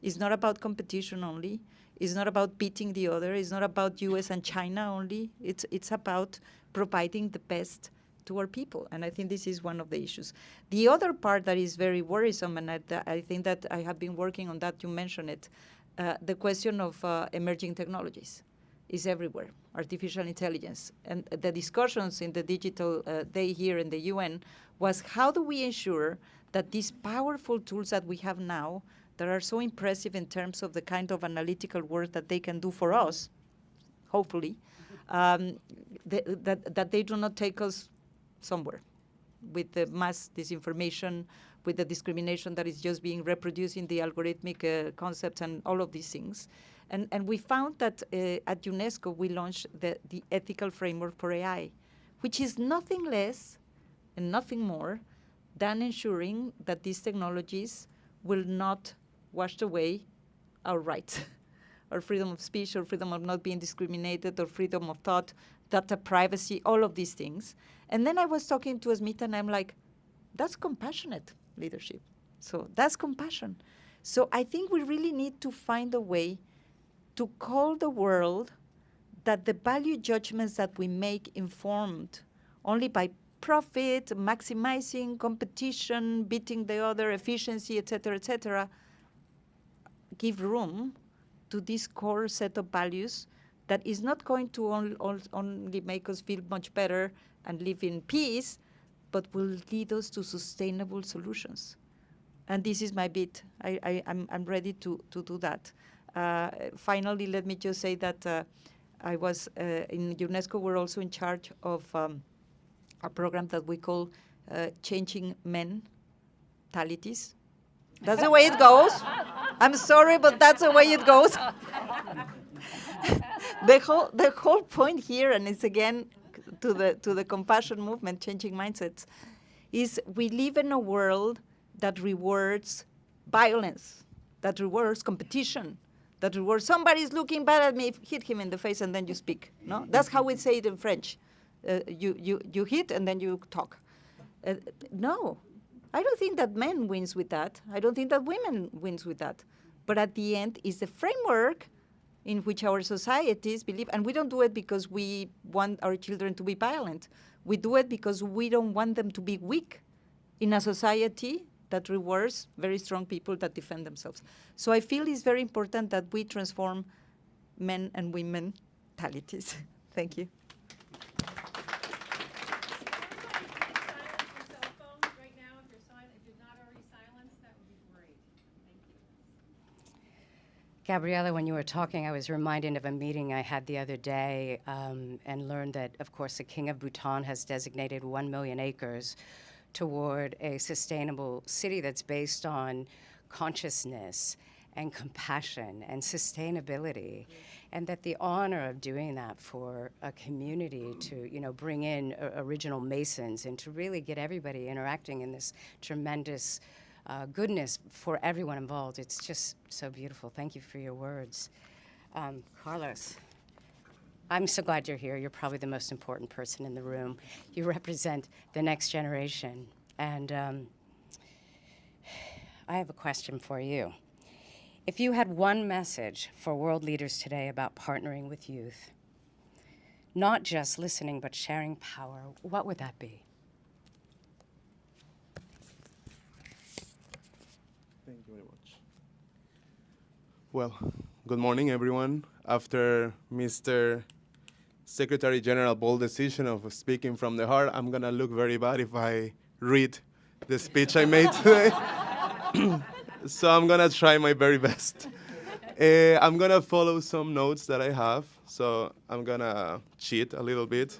It's not about competition only. It's not about beating the other. It's not about US and China only. It's about providing the best to our people. And I think this is one of the issues. The other part that is very worrisome, and I think that I have been working on that, you mentioned it, the question of emerging technologies is everywhere, artificial intelligence. And the discussions in the digital day here in the UN was how do we ensure that these powerful tools that we have now that are so impressive in terms of the kind of analytical work that they can do for us, hopefully, that they do not take us somewhere with the mass disinformation, with the discrimination that is just being reproduced in the algorithmic concepts and all of these things. And we found that at UNESCO we launched the ethical framework for AI, which is nothing less and nothing more than ensuring that these technologies will not wash away our rights, our freedom of speech, or freedom of not being discriminated, or freedom of thought, data privacy, all of these things. And then I was talking to Asmita, and I'm like, that's compassionate leadership. So that's compassion. So I think we really need to find a way to call the world that the value judgments that we make informed only by profit, maximizing competition, beating the other, efficiency, et cetera, give room to this core set of values that is not going to only make us feel much better and live in peace, but will lead us to sustainable solutions. And this is my bit. I'm ready to do that. Finally, let me just say that I was in UNESCO. We're also in charge of a program that we call Changing Mentalities. That's the way it goes. I'm sorry, but that's the way it goes. The whole point here, and it's again to the compassion movement, changing mindsets, is we live in a world that rewards violence, that rewards competition, that rewards somebody's looking bad at me, hit him in the face, and then you speak. No, that's how we say it in French. You hit and then you talk. No, I don't think that men wins with that. I don't think that women wins with that. But at the end is the framework in which our societies believe, and we don't do it because we want our children to be violent. We do it because we don't want them to be weak. in a society that rewards very strong people that defend themselves. So I feel it's very important that we transform men and women mentalities. Thank you. Gabriela, when you were talking, I was reminded of a meeting I had the other day and learned that, of course, the King of Bhutan has designated 1 million acres toward a sustainable city that's based on consciousness and compassion and sustainability, and that the honor of doing that for a community to, you know, bring in original masons and to really get everybody interacting in this tremendous goodness for everyone involved. It's just so beautiful. Thank you for your words. Carlos, I'm so glad you're here. You're probably the most important person in the room. You represent the next generation. And I have a question for you. If you had one message for world leaders today about partnering with youth, not just listening but sharing power, what would that be? Thank you very much. Well, good morning, everyone. After Mr. Secretary General bold decision of speaking from the heart, I'm gonna look very bad if I read the speech I made today. So I'm gonna try my very best. I'm gonna follow some notes that I have, so I'm gonna cheat a little bit.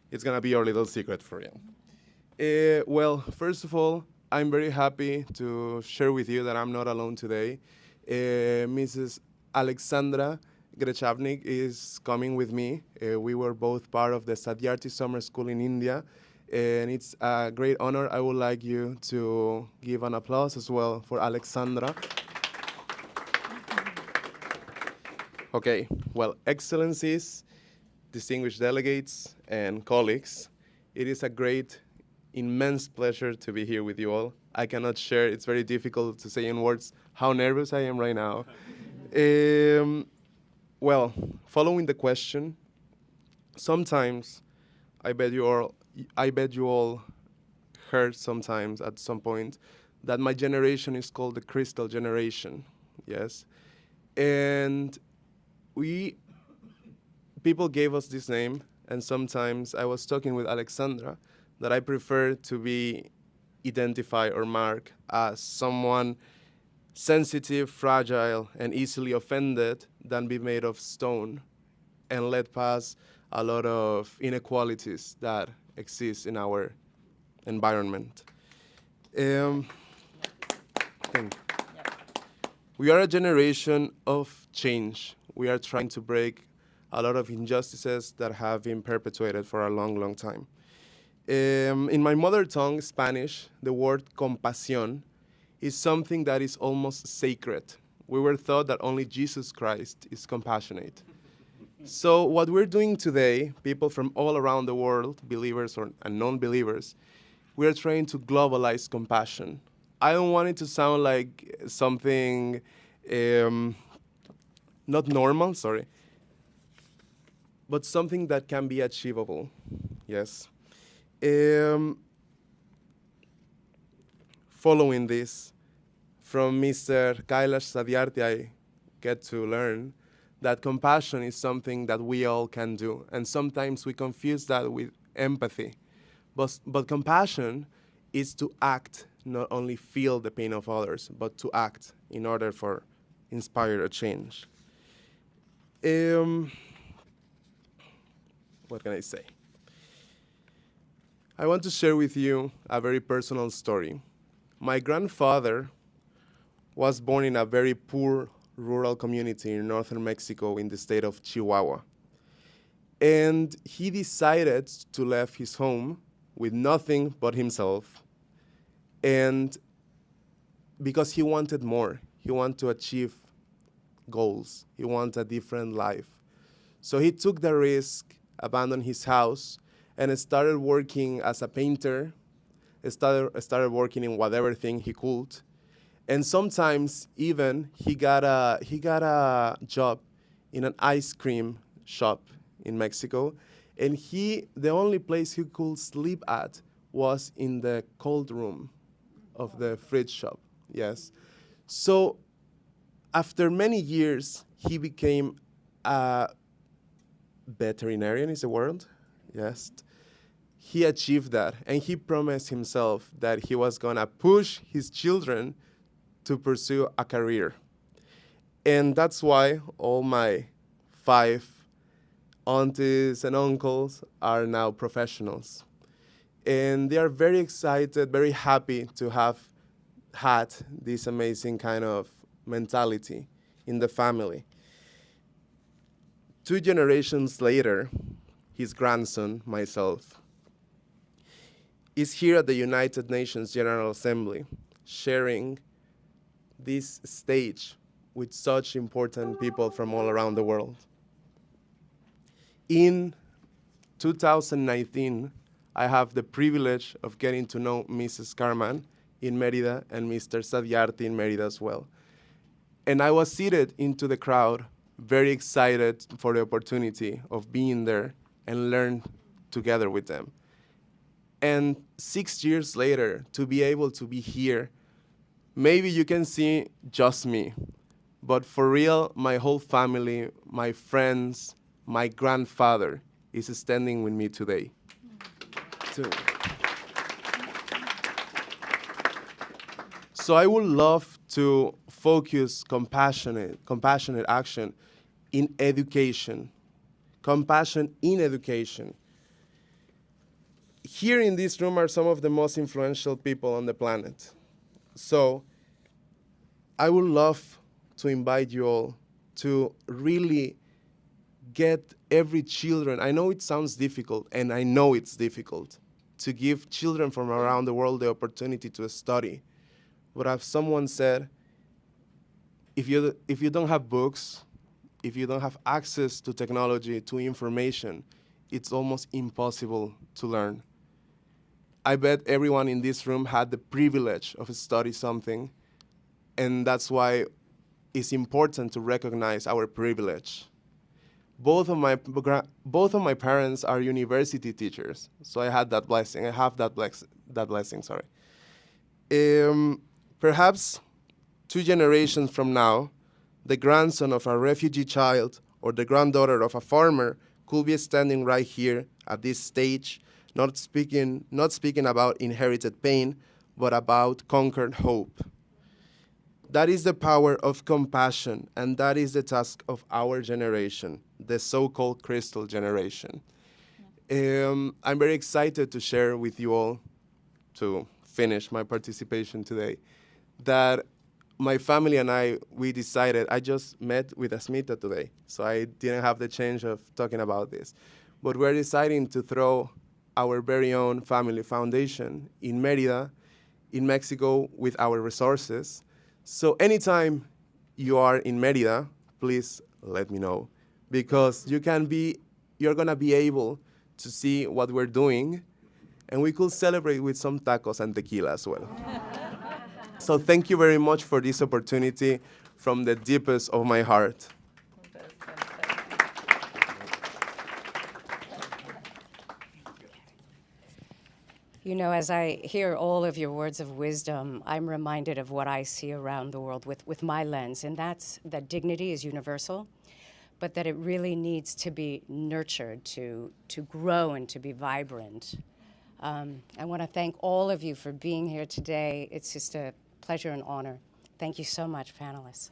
It's gonna be our little secret for you. Well, first of all, I'm very happy to share with you that I'm not alone today. Mrs. Alexandra Grechavnik is coming with me. We were both part of the Satyarthi Summer School in India, and it's a great honor. I would like you to give an applause as well for Alexandra. Okay, well, Excellencies, distinguished delegates, and colleagues, it is a great, immense pleasure to be here with you all. I cannot share, it's very difficult to say in words how nervous I am right now. Well, following the question, sometimes I bet you all heard sometimes at some point that my generation is called the Crystal Generation, yes? And people gave us this name, and sometimes I was talking with Alexandra that I prefer to be identified or marked as someone sensitive, fragile, and easily offended than be made of stone and let pass a lot of inequalities that exist in our environment. We are a generation of change. We are trying to break a lot of injustices that have been perpetuated for a long, long time. In my mother tongue, Spanish, the word compasión is something that is almost sacred. We were taught that only Jesus Christ is compassionate. So what we're doing today, people from all around the world, believers and non-believers, we are trying to globalize compassion. I don't want it to sound like something not normal, sorry, but something that can be achievable, yes. Following this, from Mr. Kailash Satyarthi, I get to learn that compassion is something that we all can do, and sometimes we confuse that with empathy. But compassion is to act, not only feel the pain of others, but to act in order for inspire a change. What can I say? I want to share with you a very personal story. My grandfather was born in a very poor rural community in northern Mexico in the state of Chihuahua. And he decided to leave his home with nothing but himself. And because he wanted more, he wanted to achieve goals. He wanted a different life. So he took the risk, abandoned his house, and started working as a painter, started working in whatever thing he could. And sometimes even he got a job in an ice cream shop in Mexico. And the only place he could sleep at was in the cold room of the fruit shop, yes. So after many years, he became a veterinarian, is the word? Yes. He achieved that, and he promised himself that he was gonna push his children to pursue a career. And that's why all my 5 aunties and uncles are now professionals. And they are very excited, very happy to have had this amazing kind of mentality in the family. 2 generations later, his grandson, myself, is here at the United Nations General Assembly, sharing this stage with such important people from all around the world. In 2019, I have the privilege of getting to know Mrs. Carman in Mérida and Mr. Satyarthi in Mérida as well. And I was seated into the crowd, very excited for the opportunity of being there and learn together with them. And 6 years later, to be able to be here, maybe you can see just me, but for real, my whole family, my friends, my grandfather is standing with me today. So I would love to focus compassionate action in education, compassion in education. Here in this room are some of the most influential people on the planet. So I would love to invite you all to really get every children, I know it sounds difficult, and I know it's difficult, to give children from around the world the opportunity to study. But as someone said, if you don't have books, if you don't have access to technology, to information, it's almost impossible to learn. I bet everyone in this room had the privilege of studying something, and that's why it's important to recognize our privilege. Both of my parents are university teachers, so I had that blessing. I have that blessing. Sorry. Perhaps 2 generations from now, the grandson of a refugee child or the granddaughter of a farmer could be standing right here at this stage, not speaking about inherited pain, but about conquered hope. That is the power of compassion, and that is the task of our generation, the so-called crystal generation. I'm very excited to share with you all, to finish my participation today, that my family and we decided, I just met with Asmita today, so I didn't have the chance of talking about this. But we're deciding to throw our very own family foundation in Mérida, in Mexico, with our resources. So anytime you are in Mérida, please let me know, because you're gonna be able to see what we're doing, and we could celebrate with some tacos and tequila as well. So thank you very much for this opportunity from the deepest of my heart. You know, as I hear all of your words of wisdom, I'm reminded of what I see around the world with my lens, and that's that dignity is universal, but that it really needs to be nurtured, to grow and to be vibrant. I want to thank all of you for being here today. It's just a pleasure and honor. Thank you so much, panelists.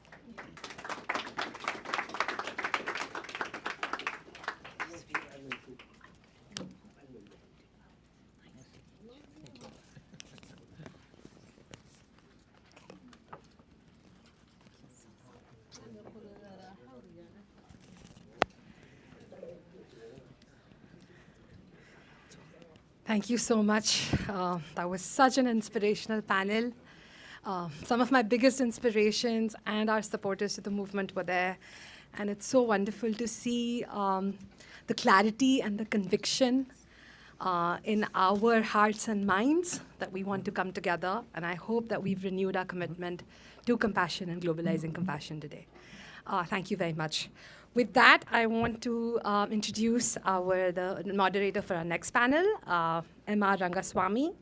Thank you so much. That was such an inspirational panel. Some of my biggest inspirations and our supporters to the movement were there. And it's so wonderful to see the clarity and the conviction in our hearts and minds that we want to come together. And I hope that we've renewed our commitment to compassion and globalizing compassion today. Thank you very much. With that, I want to introduce the moderator for our next panel, Emma Rangaswamy.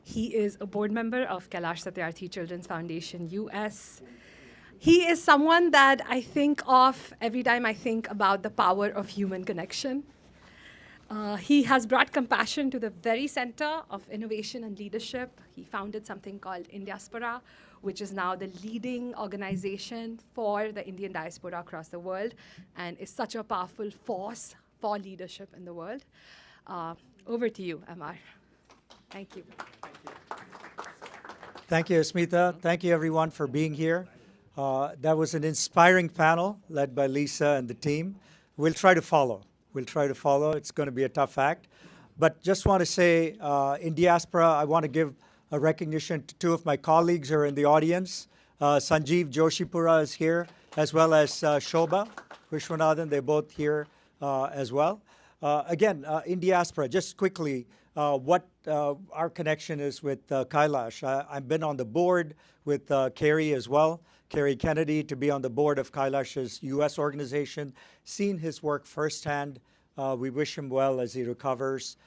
He is a board member of Kailash Satyarthi Children's Foundation, US. He is someone that I think of every time I think about the power of human connection. He has brought compassion to the very center of innovation and leadership. He founded something called Indiaspora, which is now the leading organization for the Indian diaspora across the world and is such a powerful force for leadership in the world. Over to you, Amar. Thank you. Thank you, Smita. Thank you, everyone, for being here. That was an inspiring panel led by Lisa and the team. We'll try to follow. It's going to be a tough act. But just want to say, in diaspora, I want to give a recognition to two of my colleagues who are in the audience. Sanjeev Joshipura is here, as well as Shobha Vishwanathan. They're both here as well. Again, in diaspora, just quickly, what our connection is with Kailash. I've been on the board with Kerry as well, Kerry Kennedy, to be on the board of Kailash's U.S. organization, seen his work firsthand. We wish him well as he recovers,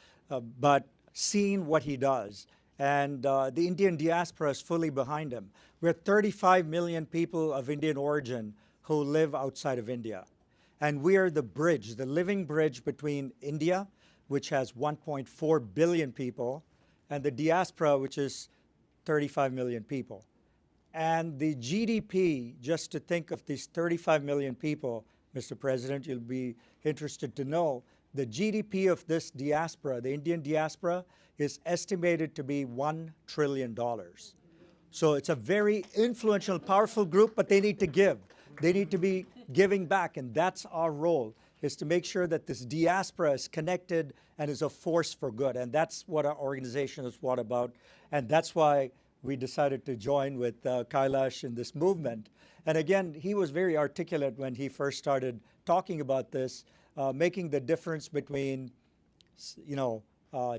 but seen what he does. And the Indian diaspora is fully behind him. We're 35 million people of Indian origin who live outside of India. And we are the bridge, the living bridge between India, which has 1.4 billion people, and the diaspora, which is 35 million people. And the GDP, just to think of these 35 million people, Mr. President, you'll be interested to know, the GDP of this diaspora, the Indian diaspora, is estimated to be $1 trillion. So it's a very influential, powerful group, but they need to give. They need to be giving back, and that's our role, is to make sure that this diaspora is connected and is a force for good. And that's what our organization is all about. And that's why we decided to join with Kailash in this movement. And again, he was very articulate when he first started talking about this, making the difference between,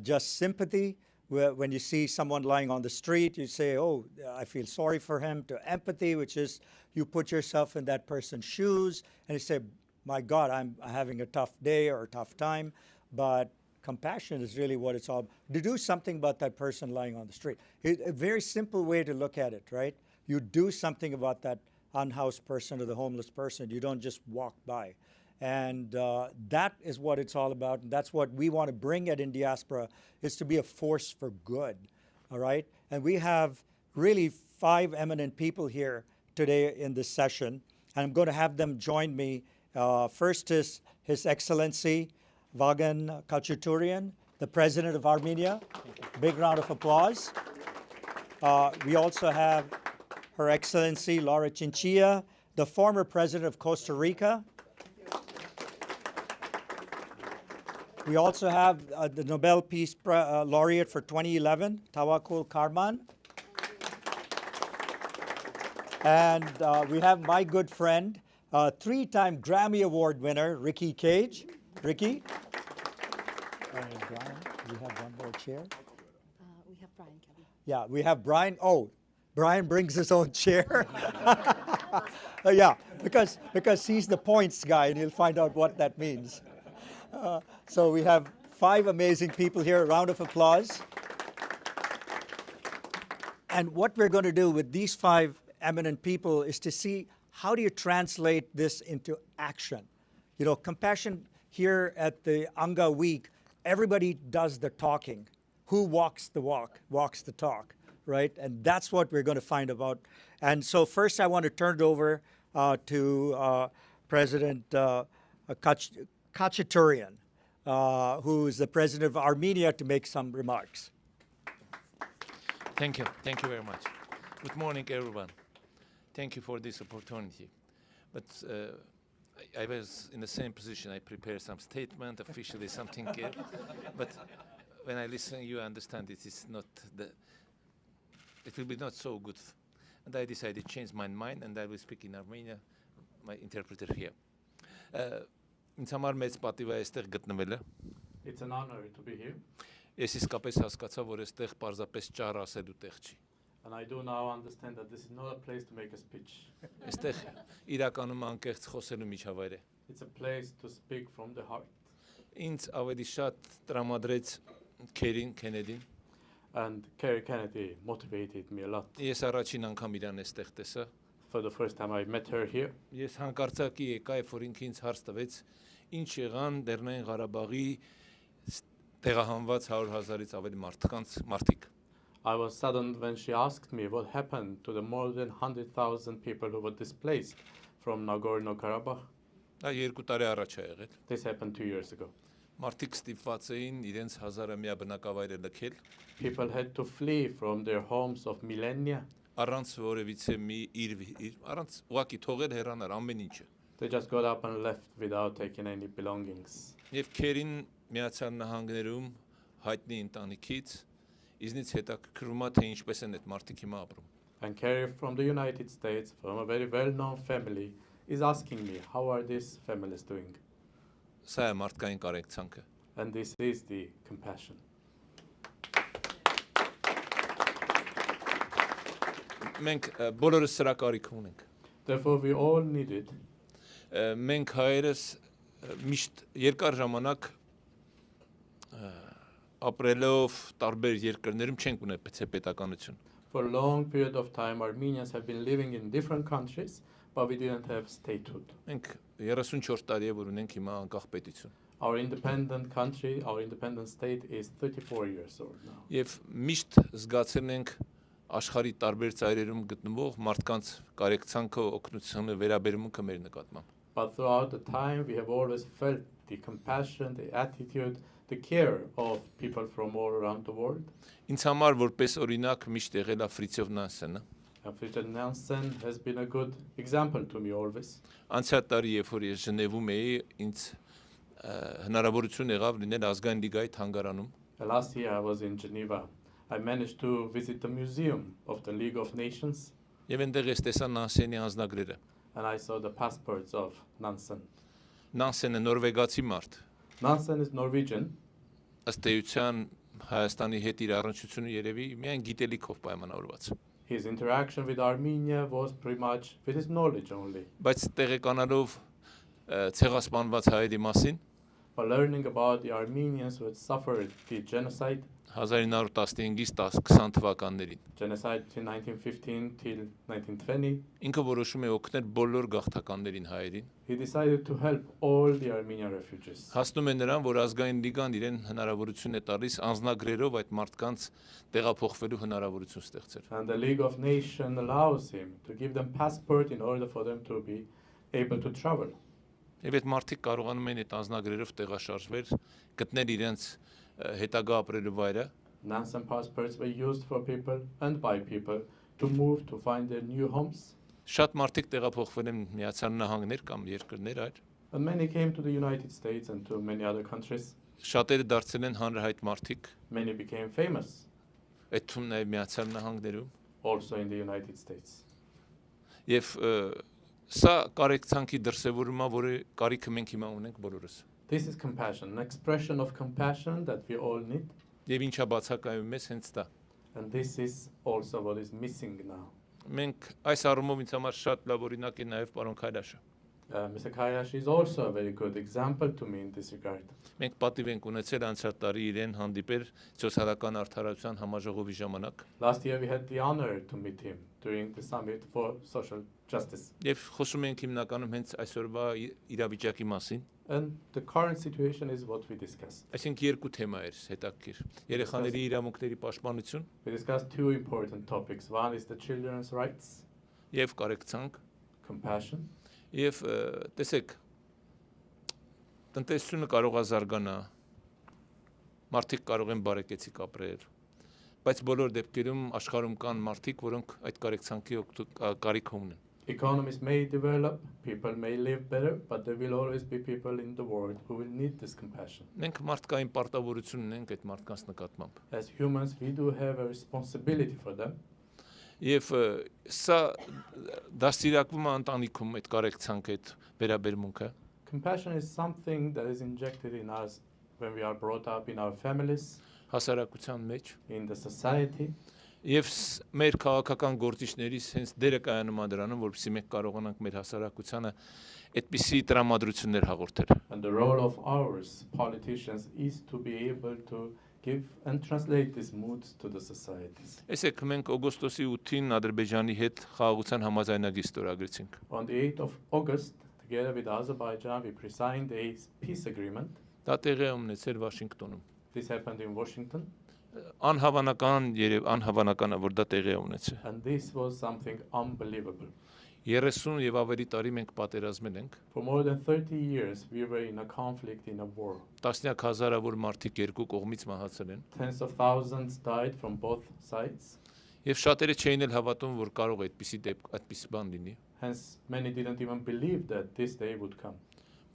just sympathy. When you see someone lying on the street, you say, oh, I feel sorry for him, to empathy, which is you put yourself in that person's shoes and you say, my God, I'm having a tough day or a tough time. But compassion is really what it's all about. To do something about that person lying on the street. A very simple way to look at it, right? You do something about that unhoused person or the homeless person. You don't just walk by. And that is what it's all about. And that's what we want to bring at In Diaspora, is to be a force for good, all right? And we have really 5 eminent people here today in this session. And I'm going to have them join me. First is His Excellency Vagan Khachaturian, the President of Armenia. Big round of applause. We also have Her Excellency Laura Chinchilla, the former President of Costa Rica. We also have the Nobel Peace Laureate for 2011, Tawakkol Karman. And we have my good friend, 3-time Grammy Award winner, Ricky Cage. Ricky? Brian, we have one more chair. We have Brian Kelly. Yeah, we have Brian. Oh, Brian brings his own chair. Yeah, because he's the points guy, and you'll find out what that means. So we have 5 amazing people here. A round of applause. And what we're going to do with these 5 eminent people is to see, how do you translate this into action? You know, compassion here at the Anga Week, everybody does the talking. Who walks the walk, walks the talk, right? And that's what we're going to find about. And so first I want to turn it over to President Khachaturian, who is the President of Armenia, to make some remarks. Thank you very much. Good morning, everyone. Thank you for this opportunity. But I was in the same position. I prepared some statement, officially something here. But when I listen, you understand it is not it will be not so good. And I decided to change my mind, and I will speak in Armenia, my interpreter here. It's an honor to be here. Ես իսկապես հասկացա, որ այստեղ պարզապես ճառ ասելու տեղ չի. And I do now understand that this is not a place to make a speech. Այստեղ իրականում անկեղծ խոսելու միջավայր է. It's a place to speak from the heart. Ինձ ավելի շատ տրամադրեց Քերին Քենեդին. And Kerry Kennedy motivated me a lot. Ես առաջին անգամ իրան էստեղ տեսա։ For the first time I met her here. Ես հանկարծակի եկա, երբ որ ինքը ինձ հարց տվեց, ինչ եղան Լեռնային Ղարաբաղի տեղահանված 100,000-ից ավելի մարդիկ։ I was saddened when she asked me what happened to the more than 100,000 people who were displaced from Nagorno-Karabakh. Դա 2 տարի առաջ է եղել։ This happened 2 years ago. Մարդիկ ստիպված էին իրենց հազարամյա բնակավայրը լքել։ People had to flee from their homes of millennia. Առանց որևիցե առանց ուղակի թողել հեռանալ ամեն ինչը։ They just got up and left without taking any belongings. Եվ Քերին Միացյալ Նահանգներում հայտնի ընտանիքից իզնից հետաքրքրում է թե ինչպես են այդ մարդիկ հիմա ապրում։ And Kerry from the United States, from a very well-known family, is asking me, how are these families doing? Սա է մարդկային կարեկցանքը։ And this is the compassion. Մենք բոլորս սրա կարիք ունենք։ Therefore we all need it. Մենք հայերս միշտ երկար ժամանակ ապրելով տարբեր երկրներում չենք ունեցել պետականություն։ For a long period of time, Armenians have been living in different countries, but we didn't have statehood. Մենք 34 տարի է որ ունենք հիմա անկախ պետություն։ Our independent country, our independent state is 34 years old now. Եվ միշտ զգացել ենք աշխարհի տարբեր ծայրերում գտնվող մարդկանց կարեկցանքը, օգնությունը, վերաբերմունքը մեր նկատմամբ։ But throughout the time, we have always felt the compassion, the attitude, the care of people from all around the world. Ինձ համար որպես օրինակ միշտ եղել է Ֆրիցյոֆ Նանսենը։ And Fridtjof Nansen has been a good example to me always. Անցյալ տարի, երբ որ ես Ժնևում էի, ինձ հնարավորություն եղավ լինել ազգային լիգայի թանգարանում։ Last year I was in Geneva. I managed to visit the museum of the League of Nations. Եվ այնտեղ ես տեսա Նանսենի անձնագրերը։ And I saw the passports of Nansen. Նանսենը նորվեգացի մարդ։ Nansen is Norwegian. Ըստ էության Հայաստանի հետ իր առնչությունը երևի միայն գիտելիքով պայմանավորված։ His interaction with Armenia was pretty much with his knowledge only. Բայց տեղեկանալով ցեղասպանված հայերի մասին, But learning about the Armenians who had suffered the genocide, 1915-ից 20 թվականներին, genocide between 1915 till 1920, ինքը որոշում է օգնել բոլոր գաղթականներին հայերին։ he decided to help all the Armenian refugees. Հասնում է նրան, որ ազգային լիգան իրեն հնարավորություն է տալիս անձնագրերով այդ մարդկանց տեղափոխվելու հնարավորություն ստեղծել։ And the League of Nations allows him to give them passport in order for them to be able to travel. Եվ այդ մարդիկ կարողանում են այդ անձնագրերով տեղաշարժվել, գտնել իրենց հետագա ապրելու վայրը։ Nansen passports were used for people and by people to move to find their new homes. Շատ մարդիկ տեղափոխվել են Միացյալ Նահանգներ կամ երկրներ այլ։ And many came to the United States and to many other countries. Շատերը դարձել են հանրահայտ մարդիկ, Many became famous, այդ թվում նաև Միացյալ Նահանգներում։ also in the United States. Եվ սա կարեկցանքի դրսևորումա, որը կարիքը մենք հիմա ունենք բոլորս։ This is compassion, an expression of compassion that we all need. Եվ ինչա բացակայում մեզ հենց դա։ And this is also what is missing now. Մենք այս առումով ինձ համար շատ լավ օրինակ է նաև պարոն Քայլաշը։ Mr. Kailash is also a very good example to me in this regard. Մենք պատիվ ենք ունեցել անցյալ տարի իրեն հանդիպել սոցիալական արդարացության համաժողովի ժամանակ։ Last year we had the honor to meet him during the summit for social justice. Եվ խոսում ենք հիմնականում հենց այսօրվա իրավիճակի մասին։ And the current situation is what we discussed. Այսինքն երկու թեմա էր հետաքրքիր։ Երեխաների իրավունքների պաշտպանություն We discussed two important topics. One is the children's rights, եւ կարեկցանք, compassion. եւ տեսեք տնտեսությունը կարող է զարգանա, մարդիկ կարող են բարեկեցիկ ապրել, բայց բոլոր դեպքերում աշխարհում կան մարդիկ, որոնք այդ կարեկցանքի կարիք ունեն։ Economies may develop, people may live better, but there will always be people in the world who will need this compassion. Մենք մարդկային պարտավորություն ունենք այդ մարդկանց նկատմամբ։ As humans, we do have a responsibility for them. Եվ սա դաստիարակվում է ընտանիքում այդ կարեկցանքը, այդ վերաբերմունքը։ Compassion is something that is injected in us when we are brought up in our families, հասարակության մեջ, in the society. Եվ մեր քաղաքական գործիչներից հենց դերը կայանում է դրանում, որպեսզի մենք կարողանանք մեր հասարակությանը այդպիսի տրամադրություններ հաղորդել։ And the role of ours, politicians, is to be able to give and translate these moods to the societies. Եսեք մենք օգոստոսի 8-ին Ադրբեջանի հետ խաղաղության համաձայնագիր ստորագրեցինք։ On the 8th of August, together with Azerbaijan, we signed a peace agreement. Դա տեղի է ունեցել Վաշինգտոնում։ This happened in Washington. Անհավանական է, որ դա տեղի է ունեցել։ And this was something unbelievable. 30 եւ ավելի տարի մենք պատերազմել ենք։ For more than 30 years, we were in a conflict, in a war. Տասնյակ հազարավոր մարդիկ երկու կողմից մահացել են։ Tens of thousands died from both sides. Եվ շատերը չէին էլ հավատում, որ կարող է այդպիսի բան լինի։ Hence, many didn't even believe that this day would come.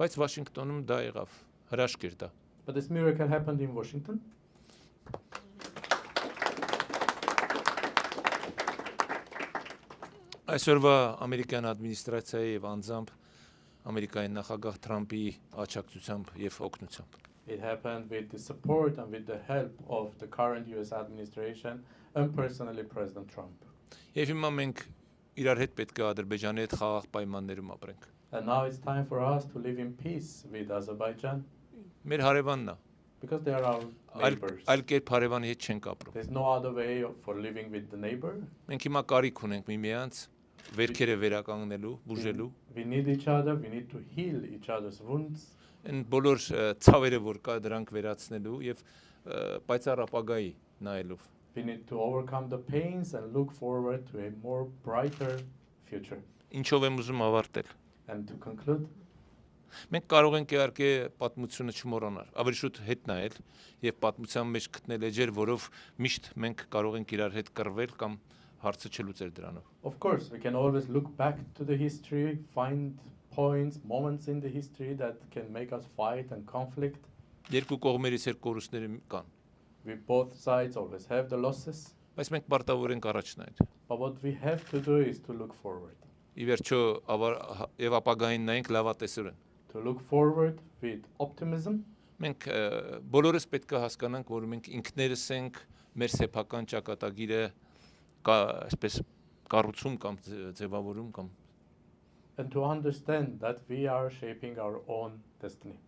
Բայց Վաշինգտոնում դա եղավ, հրաշք էր դա։ But this miracle happened in Washington. Այսօրվա ամերիկյան ադմինիստրացիայի եւ անձամբ Ամերիկայի նախագահ Թրամփի աջակցությամբ եւ օգնությամբ։ It happened with the support and with the help of the current US administration and personally President Trump. Եվ հիմա մենք իրար հետ պետք է Ադրբեջանի հետ խաղաղ պայմաններում ապրենք։ And now it's time for us to live in peace with Azerbaijan. Մեր հարևանն է։ Because they are our neighbors. Այլ կերպ հարևանի հետ չենք ապրում։ There's no other way for living with the neighbor. Մենք հիմա կարիք ունենք միմյանց վերքերը վերականգնելու, բուժելու։ We need each other, we need to heal each other's wounds. Այն բոլոր ցավերը, որ կա, դրանք վերացնելու եւ պայծառ ապագայի նայելով։ We need to overcome the pains and look forward to a more brighter future. Ինչով եմ ուզում ավարտել։ And to conclude, մենք կարող ենք իհարկե պատմությունը չմոռանալ, ավելի շուտ հետ նայել եւ պատմության մեջ գտնել էջեր, որով միշտ մենք կարող ենք իրար հետ կռվել կամ հարցը չլուծել դրանով։ of course, we can always look back to the history, find points, moments in the history that can make us fight and conflict. Երկու կողմերից կորուստներ կան։ We both sides always have the losses. Բայց մենք պարտավոր ենք առաջ նայել։ But what we have to do is to look forward. Ի վերջո եւ ապագային նայենք լավատեսորեն։ To look forward with optimism. Մենք բոլորս պետք է հասկանանք, որ մենք ինքներս ենք մեր սեփական ճակատագիրը այսպես կառուցում կամ ձևավորում կամ And to understand that we are shaping our own destiny.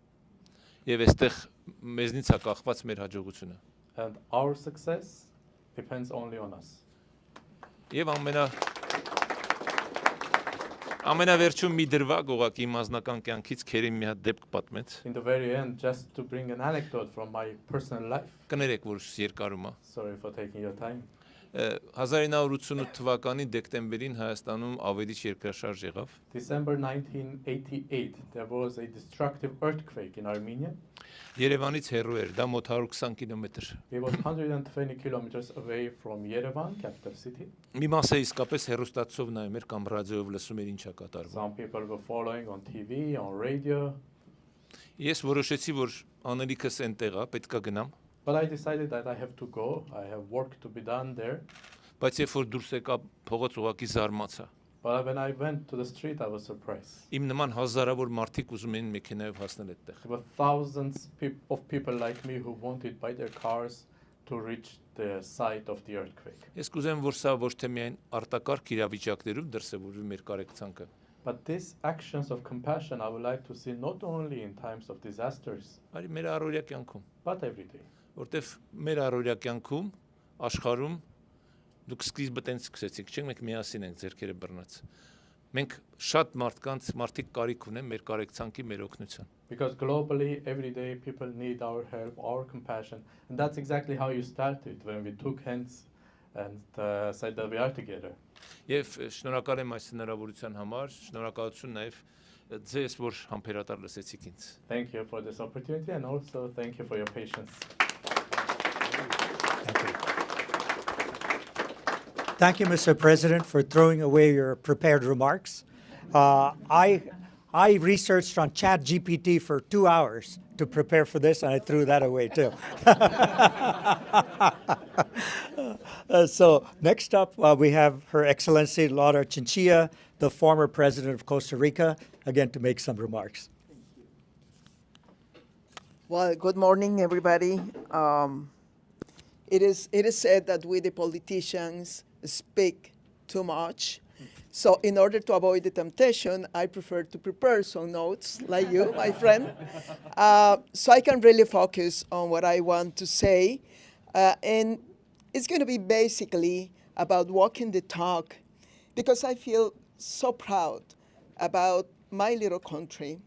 Եվ այստեղ մեզնից է կախված մեր հաջողությունը։ And our success depends only on us. Եվ ամենավերջում մի դրվագ ուղղակի իմ անձնական կյանքից քերի մի հատ դեպք պատմեց։ In the very end, just to bring an anecdote from my personal life. Կներեք, որ երկարում է։ Sorry for taking your time. 1988 թվականի դեկտեմբերին Հայաստանում ավերիչ երկրաշարժ եղավ։ December 1988, there was a destructive earthquake in Armenia. Երևանից հեռու էր, դա մոտ 120 կիլոմետր։ It was 120 kilometers away from Yerevan, capital city. Մի մասը իսկապես հեռուստացով նայում էր կամ ռադիոյով լսում էր ինչա կատարվում։ Some people were following on TV, on radio. Ես որոշեցի, որ անելիքս այնտեղ է, պետքա գնամ։ But I decided that I have to go. I have work to be done there. Բայց երբ որ դուրս եկա փողոց ուղակի զարմացա։ But when I went to the street, I was surprised. Իմ նման հազարավոր մարդիկ ուզում էին մեքենայով հասնել այդտեղ։ There were thousands of people like me who wanted by their cars to reach the site of the earthquake. Ես կուզեմ, որ սա ոչ թե միայն արտակարգ իրավիճակներում դրսևորվի մեր կարեկցանքը։ But these actions of compassion I would like to see not only in times of disasters, Արի մեր առօրյա կյանքում, but every day. որտեվ մեր առօրյա կյանքում աշխարհում դուք սկիզբը տենց սկսեցիք, չէ՞, մենք միասին ենք ձեռքերը բռնած։ Մենք շատ մարդիկ կարիք ունեն մեր կարեկցանքի, մեր օգնության։ Because globally, every day, people need our help, our compassion. And that's exactly how you started, when we took hands and said that we are together. Եվ շնորհակալ եմ այս հնարավորության համար, շնորհակալություն նաև ձեզ, որ համբերատար լսեցիք ինձ։ Thank you for this opportunity and also thank you for your patience. Thank you, Mr. President, for throwing away your prepared remarks. I researched on ChatGPT for 2 hours to prepare for this, and I threw that away too. So next up, we have Her Excellency Laura Chinchilla, the former President of Costa Rica, again to make some remarks. Well, good morning, everybody. It is said that we, the politicians, speak too much, So in order to avoid the temptation, I prefer to prepare some notes like you, my friend, so I can really focus on what I want to say. And it's going to be basically about walking the talk, because I feel so proud about my little country,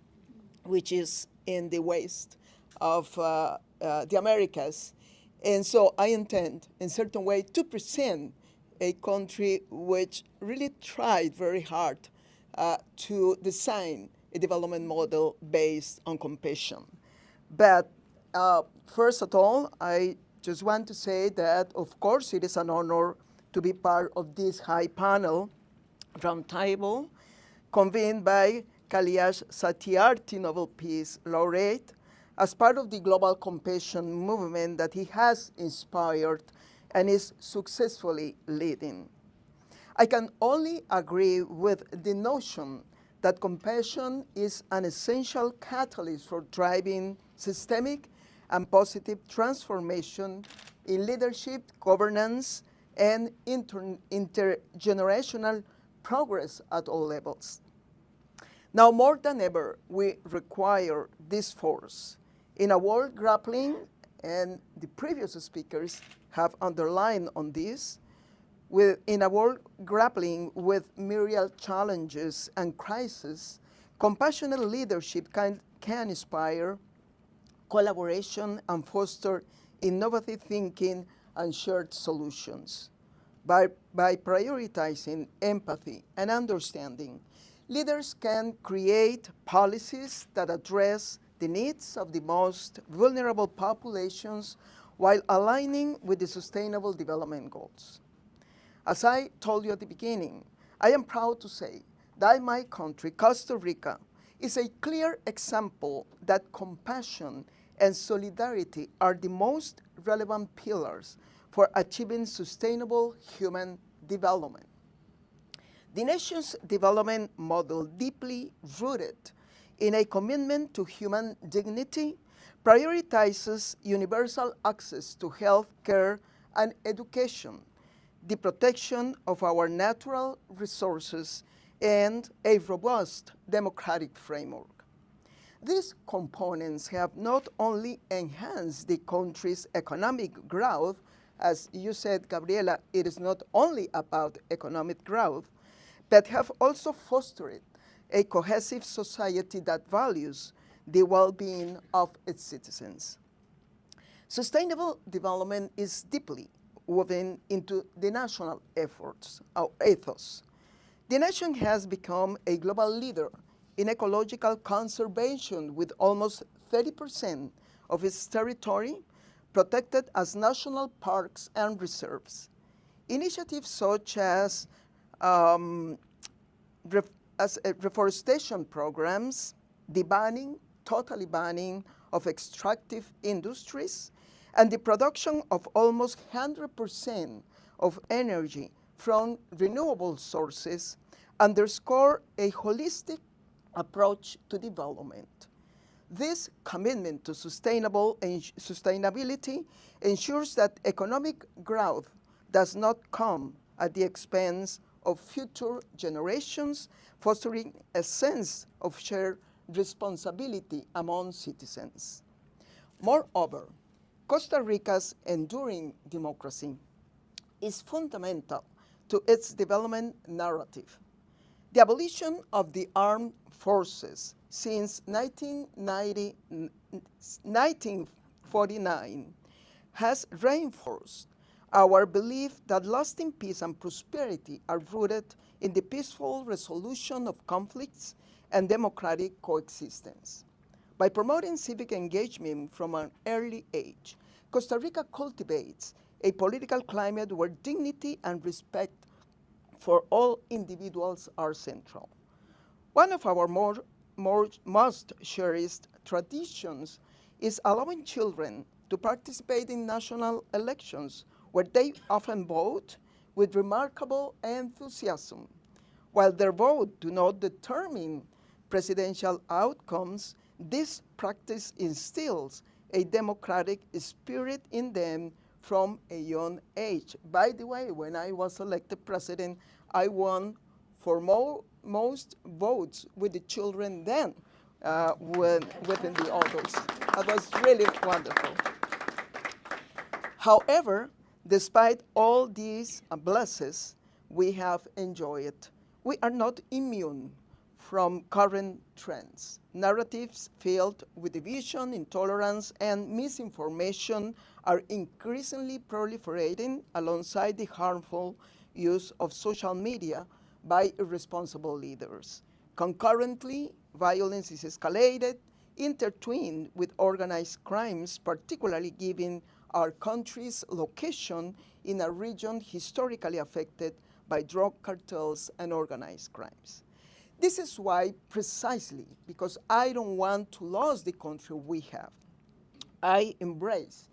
which is in the west of the Americas. And so I intend, in a certain way, to present a country which really tried very hard to design a development model based on compassion. But first of all, I just want to say that, of course, it is an honor to be part of this high panel roundtable convened by Kailash Satyarthi, Nobel Peace Laureate, as part of the global compassion movement that he has inspired and is successfully leading. I can only agree with the notion that compassion is an essential catalyst for driving systemic and positive transformation in leadership, governance, and intergenerational progress at all levels. Now, more than ever, we require this force. In a world grappling, and the previous speakers have underlined on this, in a world grappling with myriad challenges and crises, compassionate leadership can inspire collaboration and foster innovative thinking and shared solutions. By prioritizing empathy and understanding, leaders can create policies that address the needs of the most vulnerable populations while aligning with the Sustainable Development Goals. As I told you at the beginning, I am proud to say that my country, Costa Rica, is a clear example that compassion and solidarity are the most relevant pillars for achieving sustainable human development. The nation's development model, deeply rooted in a commitment to human dignity, prioritizes universal access to health care and education, the protection of our natural resources, and a robust democratic framework. These components have not only enhanced the country's economic growth, as you said, Gabriela, it is not only about economic growth, but have also fostered a cohesive society that values the well-being of its citizens. Sustainable development is deeply woven into the national efforts, our ethos. The nation has become a global leader in ecological conservation, with almost 30% of its territory protected as national parks and reserves. Initiatives such as reforestation programs, the totally banning of extractive industries, and the production of almost 100% of energy from renewable sources underscore a holistic approach to development. This commitment to sustainability ensures that economic growth does not come at the expense of future generations, fostering a sense of shared responsibility among citizens. Moreover, Costa Rica's enduring democracy is fundamental to its development narrative. The abolition of the armed forces since 1949 has reinforced our belief that lasting peace and prosperity are rooted in the peaceful resolution of conflicts and democratic coexistence. By promoting civic engagement from an early age, Costa Rica cultivates a political climate where dignity and respect for all individuals are central. One of our most cherished traditions is allowing children to participate in national elections, where they often vote with remarkable enthusiasm. While their vote do not determine presidential outcomes, this practice instills a democratic spirit in them from a young age. By the way, when I was elected president, I won for most votes with the children than within the adults. That was really wonderful. However, despite all these blessings we have enjoyed, we are not immune from current trends. Narratives filled with division, intolerance, and misinformation are increasingly proliferating alongside the harmful use of social media by irresponsible leaders. Concurrently, violence is escalated, intertwined with organized crimes, particularly given our country's location in a region historically affected by drug cartels and organized crimes. This is why, precisely because I don't want to lose the country we have, I embrace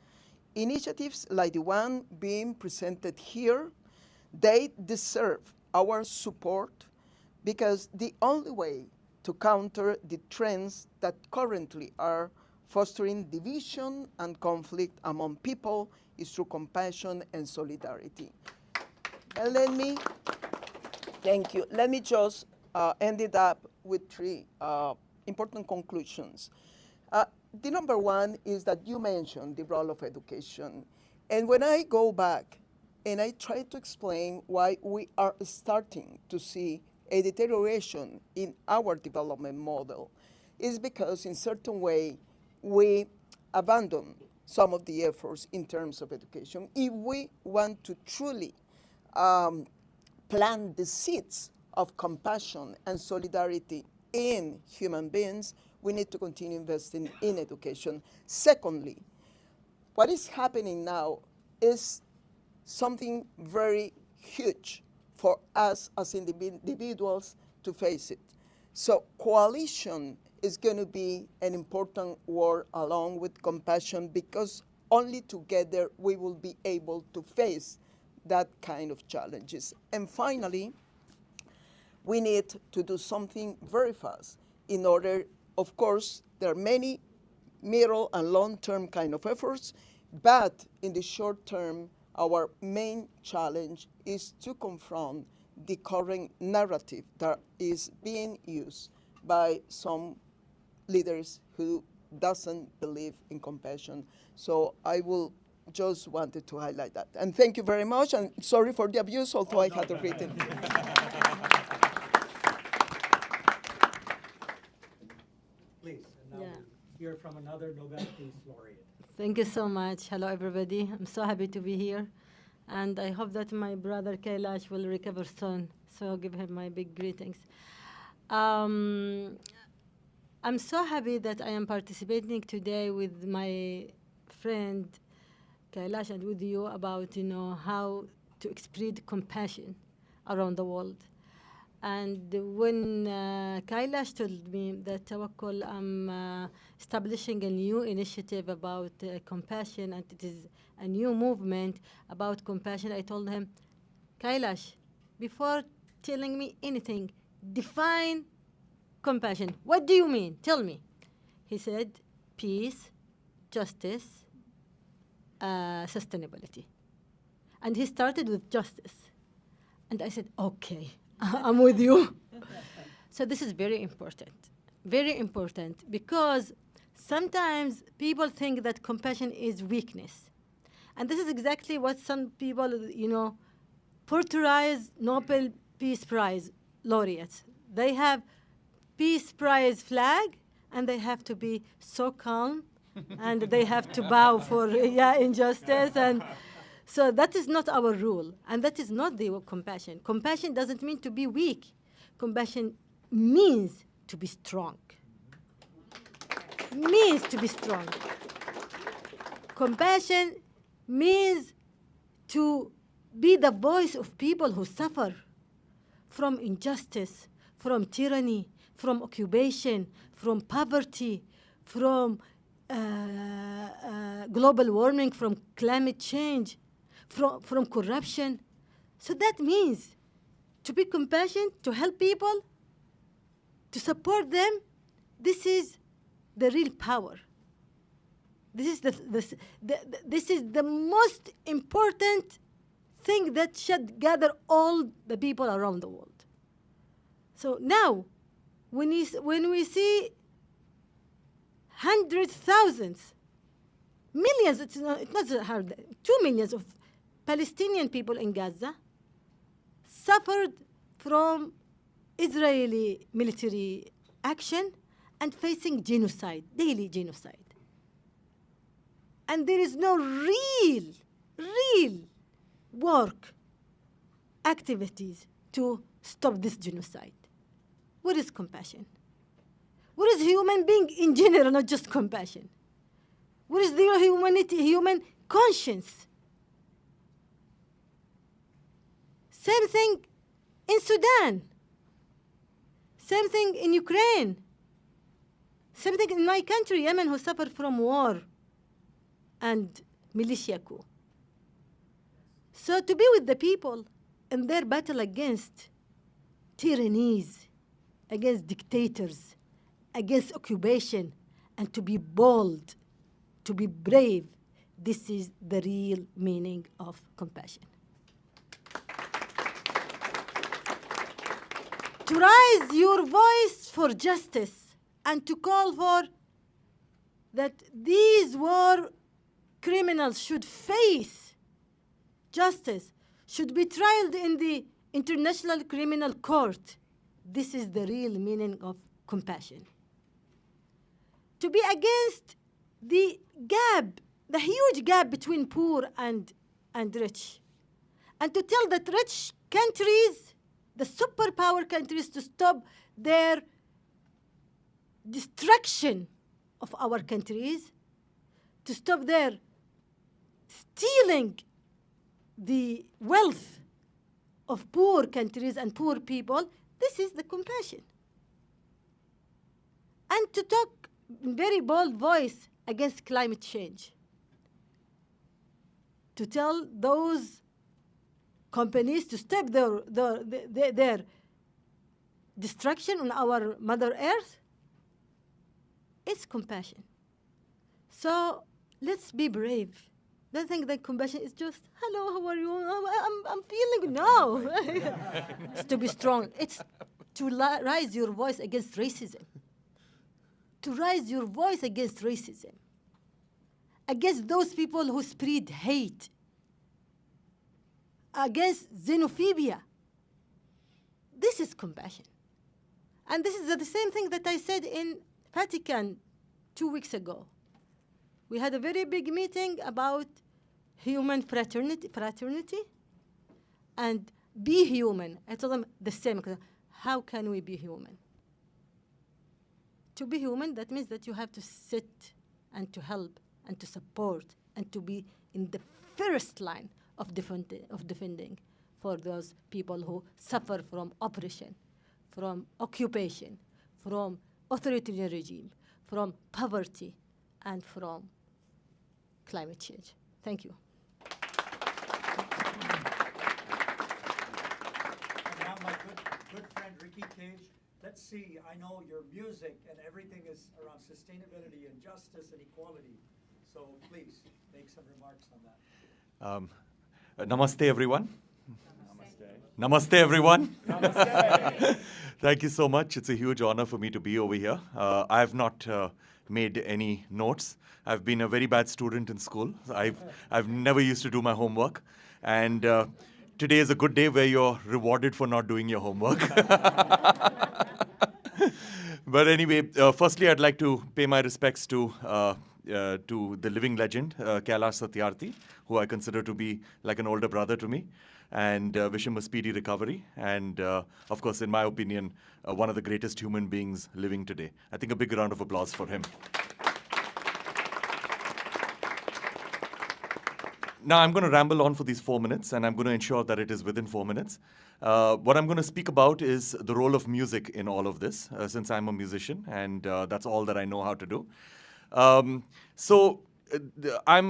initiatives like the one being presented here. They deserve our support because the only way to counter the trends that currently are fostering division and conflict among people is through compassion and solidarity. And thank you. Let me just end it up with three important conclusions. The number one is that you mentioned the role of education. And when I go back and I try to explain why we are starting to see a deterioration in our development model, is because in certain way we abandon some of the efforts in terms of education. If we want to truly plant the seeds of compassion and solidarity in human beings, we need to continue investing in education. Secondly, what is happening now is something very huge for us as individuals to face it. So coalition is going to be an important word along with compassion, because only together we will be able to face that kind of challenges. And finally, we need to do something very fast in order, of course, there are many middle and long-term kind of efforts, but in the short term, our main challenge is to confront the current narrative that is being used by some leaders who doesn't believe in compassion. So I will just wanted to highlight that. And thank you very much, and sorry for the abuse, although I had it written. Please, and now we'll hear from another Nobel Peace Laureate. Thank you so much. Hello, everybody. I'm so happy to be here. And I hope that my brother Kailash will recover soon. So give him my big greetings. I'm so happy that I am participating today with my friend Kailash and with you about, how to spread compassion around the world. And when Kailash told me that Tawakkul, I'm establishing a new initiative about compassion, and it is a new movement about compassion, I told him, Kailash, before telling me anything, define compassion. What do you mean? Tell me. He said, peace, justice, sustainability. And he started with justice. And I said, okay. I'm with you. So this is very important, because sometimes people think that compassion is weakness. And this is exactly what some people, portray Nobel Peace Prize laureates. They have Peace Prize flag, and they have to be so calm, and they have to bow for injustice. And so that is not our rule, and that is not the compassion. Compassion doesn't mean to be weak. Compassion means to be strong. Means to be strong. Compassion means to be the voice of people who suffer from injustice, from tyranny, from occupation, from poverty, from global warming, from climate change, from corruption. So that means to be compassionate, to help people, to support them. This is the real power. This is the most important thing that should gather all the people around the world. So now, when we see hundreds, thousands, millions, it's not so hard, 2 million of Palestinian people in Gaza suffered from Israeli military action and facing genocide, daily genocide. And there is no real work, activities to stop this genocide. What is compassion? What is human being in general, not just compassion? What is the humanity, human conscience? Same thing in Sudan. Same thing in Ukraine. Same thing in my country, Yemen, who suffered from war and militia coup. So to be with the people in their battle against tyrannies, against dictators, against occupation, and to be bold, to be brave, this is the real meaning of compassion. To raise your voice for justice and to call for that these war criminals should face justice, should be tried in the International Criminal Court. This is the real meaning of compassion. To be against the gap, the huge gap between poor and rich. And to tell that rich countries, the superpower countries, to stop their destruction of our countries, to stop their stealing the wealth of poor countries and poor people. This is the compassion. And to talk in very bold voice against climate change. To tell those companies to stop their destruction on our Mother Earth. It's compassion. So let's be brave. Don't think that compassion is just, hello, how are you? I'm feeling, no. It's to be strong. It's to raise your voice against racism. To raise your voice against racism. Against those people who spread hate. Against xenophobia. This is compassion. And this is the same thing that I said in Vatican 2 weeks ago. We had a very big meeting about human fraternity, and be human. I told them the same. How can we be human? To be human, that means that you have to sit and to help and to support and to be in the first line of defending for those people who suffer from oppression, from occupation, from authoritarian regime, from poverty, and from climate change. Thank you. And now my good friend Ricky Cage. Let's see, I know your music and everything is around sustainability and justice and equality. So please make some remarks on that. Namaste, everyone. Namaste, everyone. Namaste. Thank you so much. It's a huge honor for me to be over here. I have not made any notes. I've been a very bad student in school. I've never used to do my homework. And today is a good day where you're rewarded for not doing your homework. But anyway, firstly, I'd like to pay my respects to the living legend, Kailash Satyarthi, who I consider to be like an older brother to me, and wish him a speedy recovery. And of course, in my opinion, one of the greatest human beings living today. I think a big round of applause for him. Now, I'm going to ramble on for these 4 minutes, and I'm going to ensure that it is within 4 minutes. What I'm going to speak about is the role of music in all of this, since I'm a musician, and that's all that I know how to do. I'm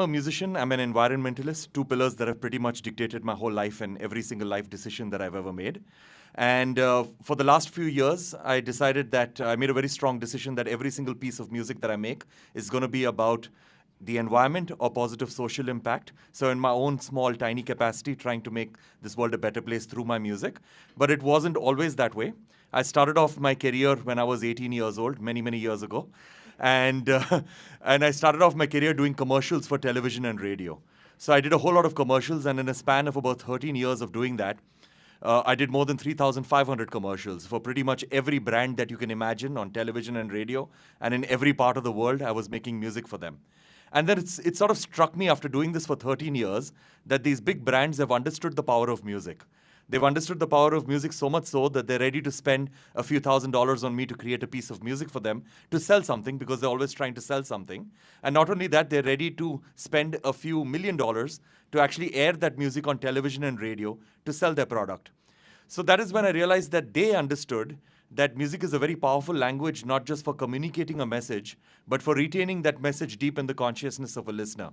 a musician, I'm an environmentalist, 2 pillars that have pretty much dictated my whole life and every single life decision that I've ever made. And for the last few years, I decided that I made a very strong decision that every single piece of music that I make is going to be about the environment or positive social impact. So in my own small, tiny capacity, trying to make this world a better place through my music. But it wasn't always that way. I started off my career when I was 18 years old, many, many years ago. And I started off my career doing commercials for television and radio. So I did a whole lot of commercials, and in a span of about 13 years of doing that, I did more than 3,500 commercials for pretty much every brand that you can imagine on television and radio, and in every part of the world, I was making music for them. And then it sort of struck me after doing this for 13 years that these big brands have understood the power of music. They've understood the power of music so much so that they're ready to spend a few $1,000s on me to create a piece of music for them to sell something, because they're always trying to sell something. And not only that, they're ready to spend a few $1 million to actually air that music on television and radio to sell their product. So that is when I realized that they understood that music is a very powerful language, not just for communicating a message, but for retaining that message deep in the consciousness of a listener.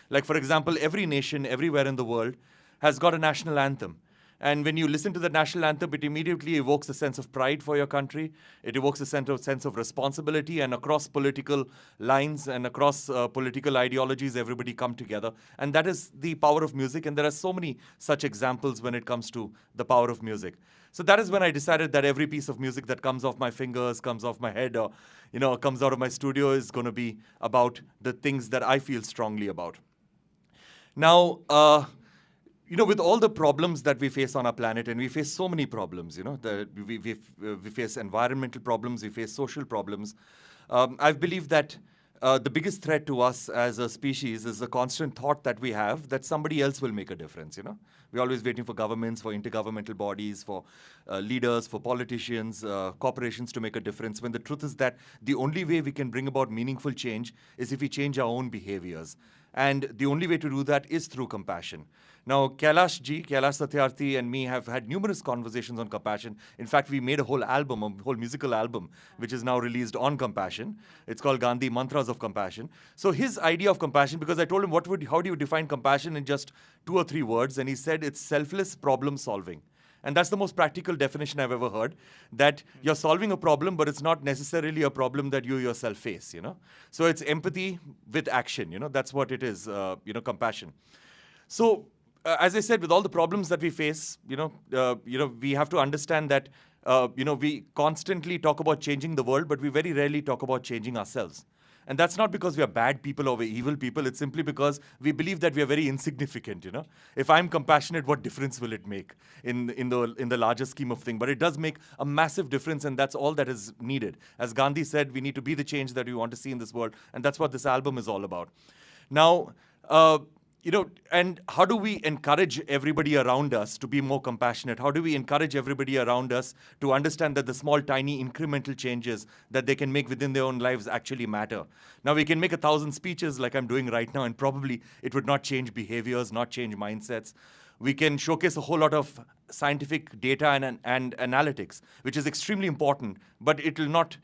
Like, for example, every nation, everywhere in the world, has got a national anthem. And when you listen to the national anthem, it immediately evokes a sense of pride for your country. It evokes a sense of responsibility, and across political lines and across political ideologies, everybody come together. And that is the power of music. And there are so many such examples when it comes to the power of music. So that is when I decided that every piece of music that comes off my fingers, comes off my head, or comes out of my studio is going to be about the things that I feel strongly about. Now, with all the problems that we face on our planet, and we face so many problems, we face environmental problems, we face social problems. I believe that the biggest threat to us as a species is the constant thought that we have that somebody else will make a difference, We're always waiting for governments, for intergovernmental bodies, for leaders, for politicians, corporations to make a difference, when the truth is that the only way we can bring about meaningful change is if we change our own behaviors. And the only way to do that is through compassion. Now, Kailash Satyarthi and me have had numerous conversations on compassion. In fact, we made a whole album, a whole musical album, which is now released on compassion. It's called Gandhi Mantras of Compassion. So his idea of compassion, because I told him, how do you define compassion in just 2 or 3 words? And he said, it's selfless problem solving. And that's the most practical definition I've ever heard, that you're solving a problem, but it's not necessarily a problem that you yourself face, So it's empathy with action, That's what it is, compassion. So, as I said, with all the problems that we face, we have to understand that, we constantly talk about changing the world, but we very rarely talk about changing ourselves. And that's not because we are bad people or we're evil people. It's simply because we believe that we are very insignificant, If I'm compassionate, what difference will it make in the larger scheme of things? But it does make a massive difference, and that's all that is needed. As Gandhi said, we need to be the change that we want to see in this world, and that's what this album is all about. Now, and how do we encourage everybody around us to be more compassionate? How do we encourage everybody around us to understand that the small, tiny, incremental changes that they can make within their own lives actually matter? Now, we can make 1,000 speeches like I'm doing right now, and probably it would not change behaviors, not change mindsets. We can showcase a whole lot of scientific data and analytics, which is extremely important, but it will not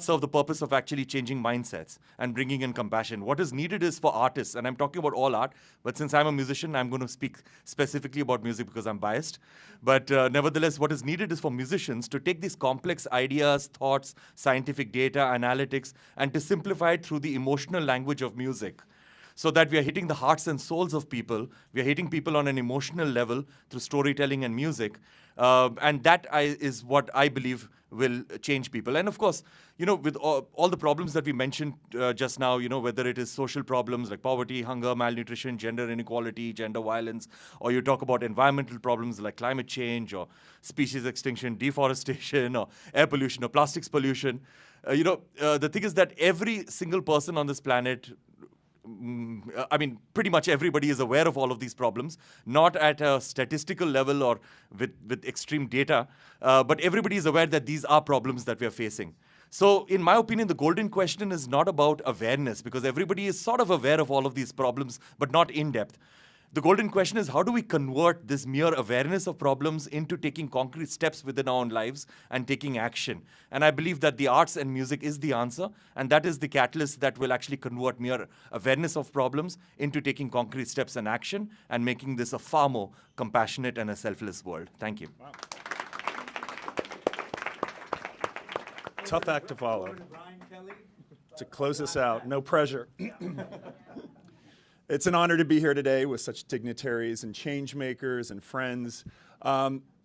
serve the purpose of actually changing mindsets and bringing in compassion. What is needed is for artists, and I'm talking about all art, but since I'm a musician, I'm going to speak specifically about music because I'm biased. But nevertheless, what is needed is for musicians to take these complex ideas, thoughts, scientific data, analytics, and to simplify it through the emotional language of music, so that we are hitting the hearts and souls of people. We are hitting people on an emotional level through storytelling and music. And that is what I believe will change people. And of course, with all the problems that we mentioned just now, whether it is social problems like poverty, hunger, malnutrition, gender inequality, gender violence, or you talk about environmental problems like climate change or species extinction, deforestation, or air pollution or plastics pollution, the thing is that every single person on this planet, pretty much everybody is aware of all of these problems, not at a statistical level or with extreme data, but everybody is aware that these are problems that we are facing. So, in my opinion, the golden question is not about awareness, because everybody is sort of aware of all of these problems, but not in depth. The golden question is, how do we convert this mere awareness of problems into taking concrete steps within our own lives and taking action? And I believe that the arts and music is the answer, and that is the catalyst that will actually convert mere awareness of problems into taking concrete steps and action and making this a far more compassionate and a selfless world. Thank you. Wow. Tough act to follow. to close us out. No pressure. It's an honor to be here today with such dignitaries and change makers and friends.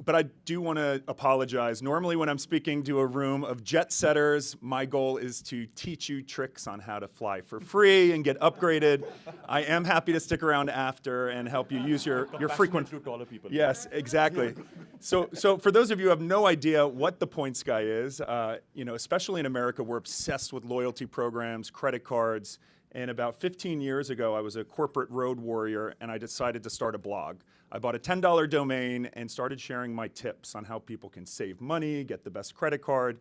But I do want to apologize. Normally when I'm speaking to a room of jet setters, my goal is to teach you tricks on how to fly for free and get upgraded. I am happy to stick around after and help you use your frequent... to taller people. Yes, exactly. So for those of you who have no idea what the points guy is, especially in America, we're obsessed with loyalty programs, credit cards. And about 15 years ago, I was a corporate road warrior, and I decided to start a blog. I bought a $10 domain and started sharing my tips on how people can save money, get the best credit card.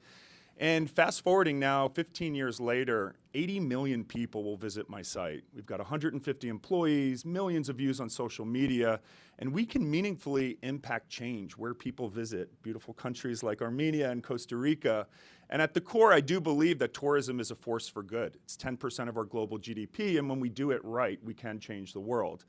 And fast forwarding now, 15 years later, 80 million people will visit my site. We've got 150 employees, millions of views on social media, and we can meaningfully impact change where people visit beautiful countries like Armenia and Costa Rica. And at the core, I do believe that tourism is a force for good. It's 10% of our global GDP, and when we do it right, we can change the world.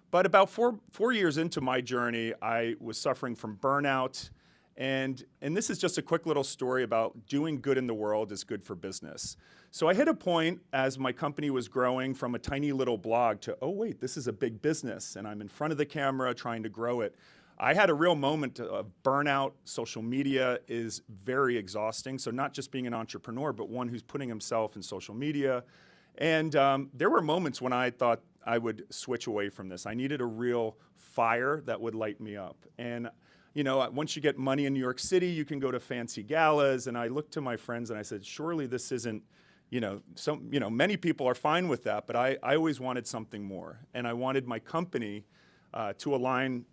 But about four years into my journey, I was suffering from burnout. And this is just a quick little story about doing good in the world is good for business. So I hit a point as my company was growing from a tiny little blog to, oh wait, this is a big business, and I'm in front of the camera trying to grow it. I had a real moment of burnout. Social media is very exhausting. So not just being an entrepreneur, but one who's putting himself in social media. And there were moments when I thought I would switch away from this. I needed a real fire that would light me up. And once you get money in New York City, you can go to fancy galas. And I looked to my friends and I said, surely this isn't, many people are fine with that, but I always wanted something more. And I wanted my company to align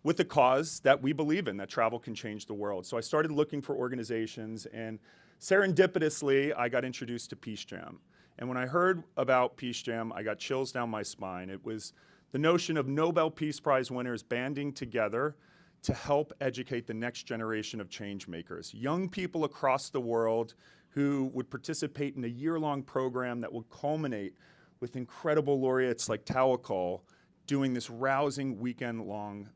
with the cause that we believe in, that travel can change the world. So I started looking for organizations, and serendipitously, I got introduced to Peace Jam. And when I heard about Peace Jam, I got chills down my spine. It was the notion of Nobel Peace Prize winners banding together to help educate the next generation of change makers, young people across the world who would participate in a year-long program that would culminate with incredible laureates like Tawakkol doing this rousing weekend-long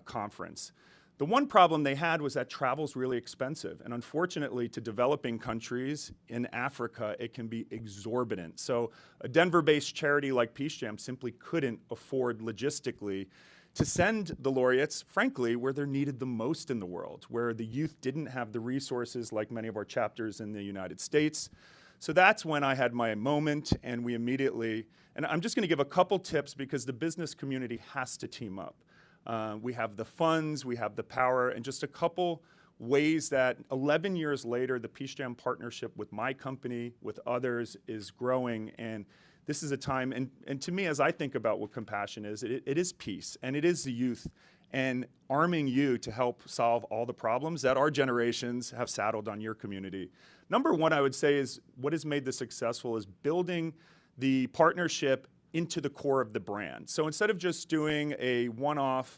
conference. The one problem they had was that travel's really expensive, and unfortunately to developing countries in Africa, it can be exorbitant. So a Denver-based charity like Peace Jam simply couldn't afford logistically to send the laureates, frankly, where they're needed the most in the world, where the youth didn't have the resources like many of our chapters in the United States. So that's when I had my moment, and we immediately, and I'm just gonna give a couple tips because the business community has to team up. We have the funds, we have the power, and just a couple ways that 11 years later, the Peace Jam partnership with my company, with others, is growing. And this is a time, and to me, as I think about what compassion is, it is peace, and it is the youth, and arming you to help solve all the problems that our generations have saddled on your community. Number one, I would say, is what has made this successful is building the partnership into the core of the brand. So instead of just doing a one-off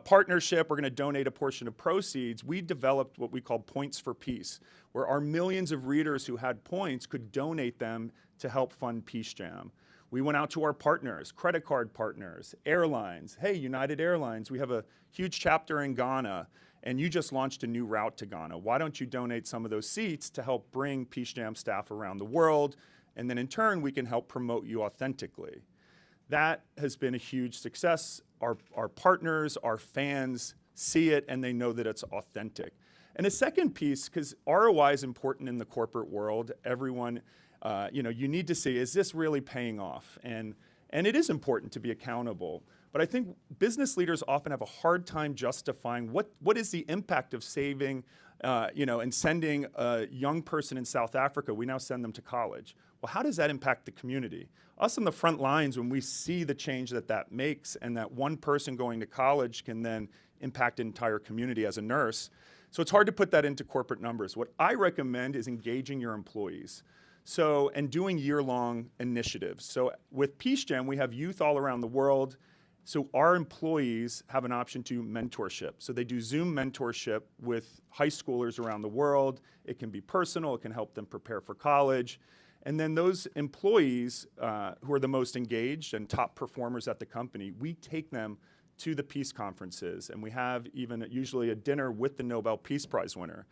partnership, we're gonna donate a portion of proceeds, we developed what we call Points for Peace, where our millions of readers who had points could donate them to help fund Peace Jam. We went out to our partners, credit card partners, airlines. Hey, United Airlines, we have a huge chapter in Ghana, and you just launched a new route to Ghana. Why don't you donate some of those seats to help bring Peace Jam staff around the world? And then in turn, we can help promote you authentically. That has been a huge success. Our partners, our fans see it, and they know that it's authentic. And a second piece, because ROI is important in the corporate world, everyone, you need to see, is this really paying off? And it is important to be accountable. But I think business leaders often have a hard time justifying what is the impact of saving, and sending a young person in South Africa, we now send them to college. Well, how does that impact the community? Us on the front lines, when we see the change that makes, and that one person going to college can then impact an entire community as a nurse. So it's hard to put that into corporate numbers. What I recommend is engaging your employees. So, and doing year-long initiatives. So with Peace Jam, we have youth all around the world. So our employees have an option to mentorship. So they do Zoom mentorship with high schoolers around the world. It can be personal, it can help them prepare for college. And then those employees who are the most engaged and top performers at the company, we take them to the peace conferences, and we have even usually a dinner with the Nobel Peace Prize winner.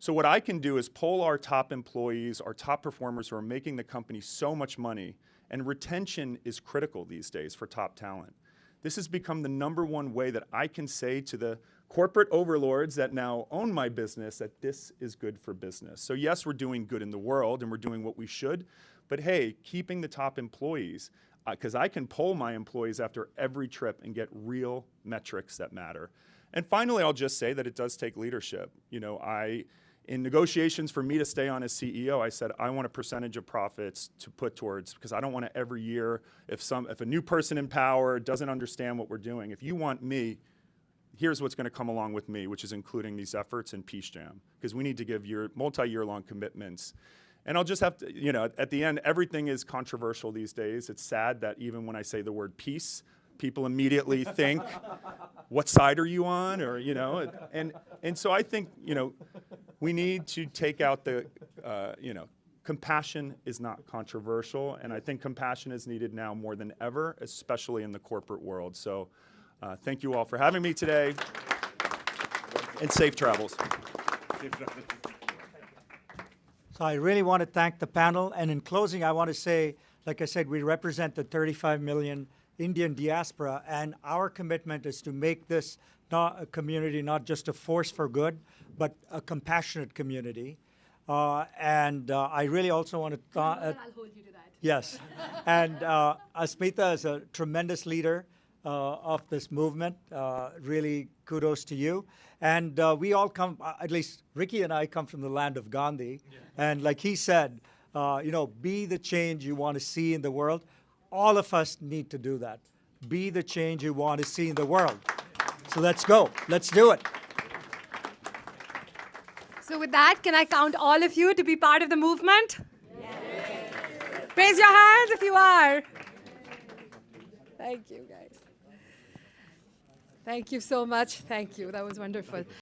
So what I can do is poll our top employees, our top performers who are making the company so much money, and retention is critical these days for top talent. This has become the #1 way that I can say to the corporate overlords that now own my business that this is good for business. So yes, we're doing good in the world and we're doing what we should, but hey, keeping the top employees, because I can poll my employees after every trip and get real metrics that matter. And finally, I'll just say that it does take leadership. You know, in negotiations for me to stay on as CEO, I said I want a percentage of profits to put towards, because I don't want to every year, if a new person in power doesn't understand what we're doing, if you want me, here's what's going to come along with me, which is including these efforts in Peace Jam, because we need to give multi-year long commitments. And I'll just have to, you know, at the end, everything is controversial these days. It's sad that even when I say the word peace, people immediately think, what side are you on? Or, you know, and so I think, you know, we need to take out the, you know, compassion is not controversial. And I think compassion is needed now more than ever, especially in the corporate world. So thank you all for having me today. And safe travels. So I really want to thank the panel. And in closing, I want to say, like I said, we represent the 35 million Indian diaspora, and our commitment is to make this not a community, not just a force for good, but a compassionate community. I really also want to I'll hold you to that. Yes. And Asmita is a tremendous leader of this movement. Really kudos to you. And we all come, at least Ricky and I come from the land of Gandhi. Yeah. And like he said, you know, be the change you want to see in the world. All of us need to do that. Be the change you want to see in the world. So let's go. Let's do it. So with that, can I count all of you to be part of the movement? Yes. Raise your hands if you are. Thank you, guys. Thank you so much. Thank you. That was wonderful.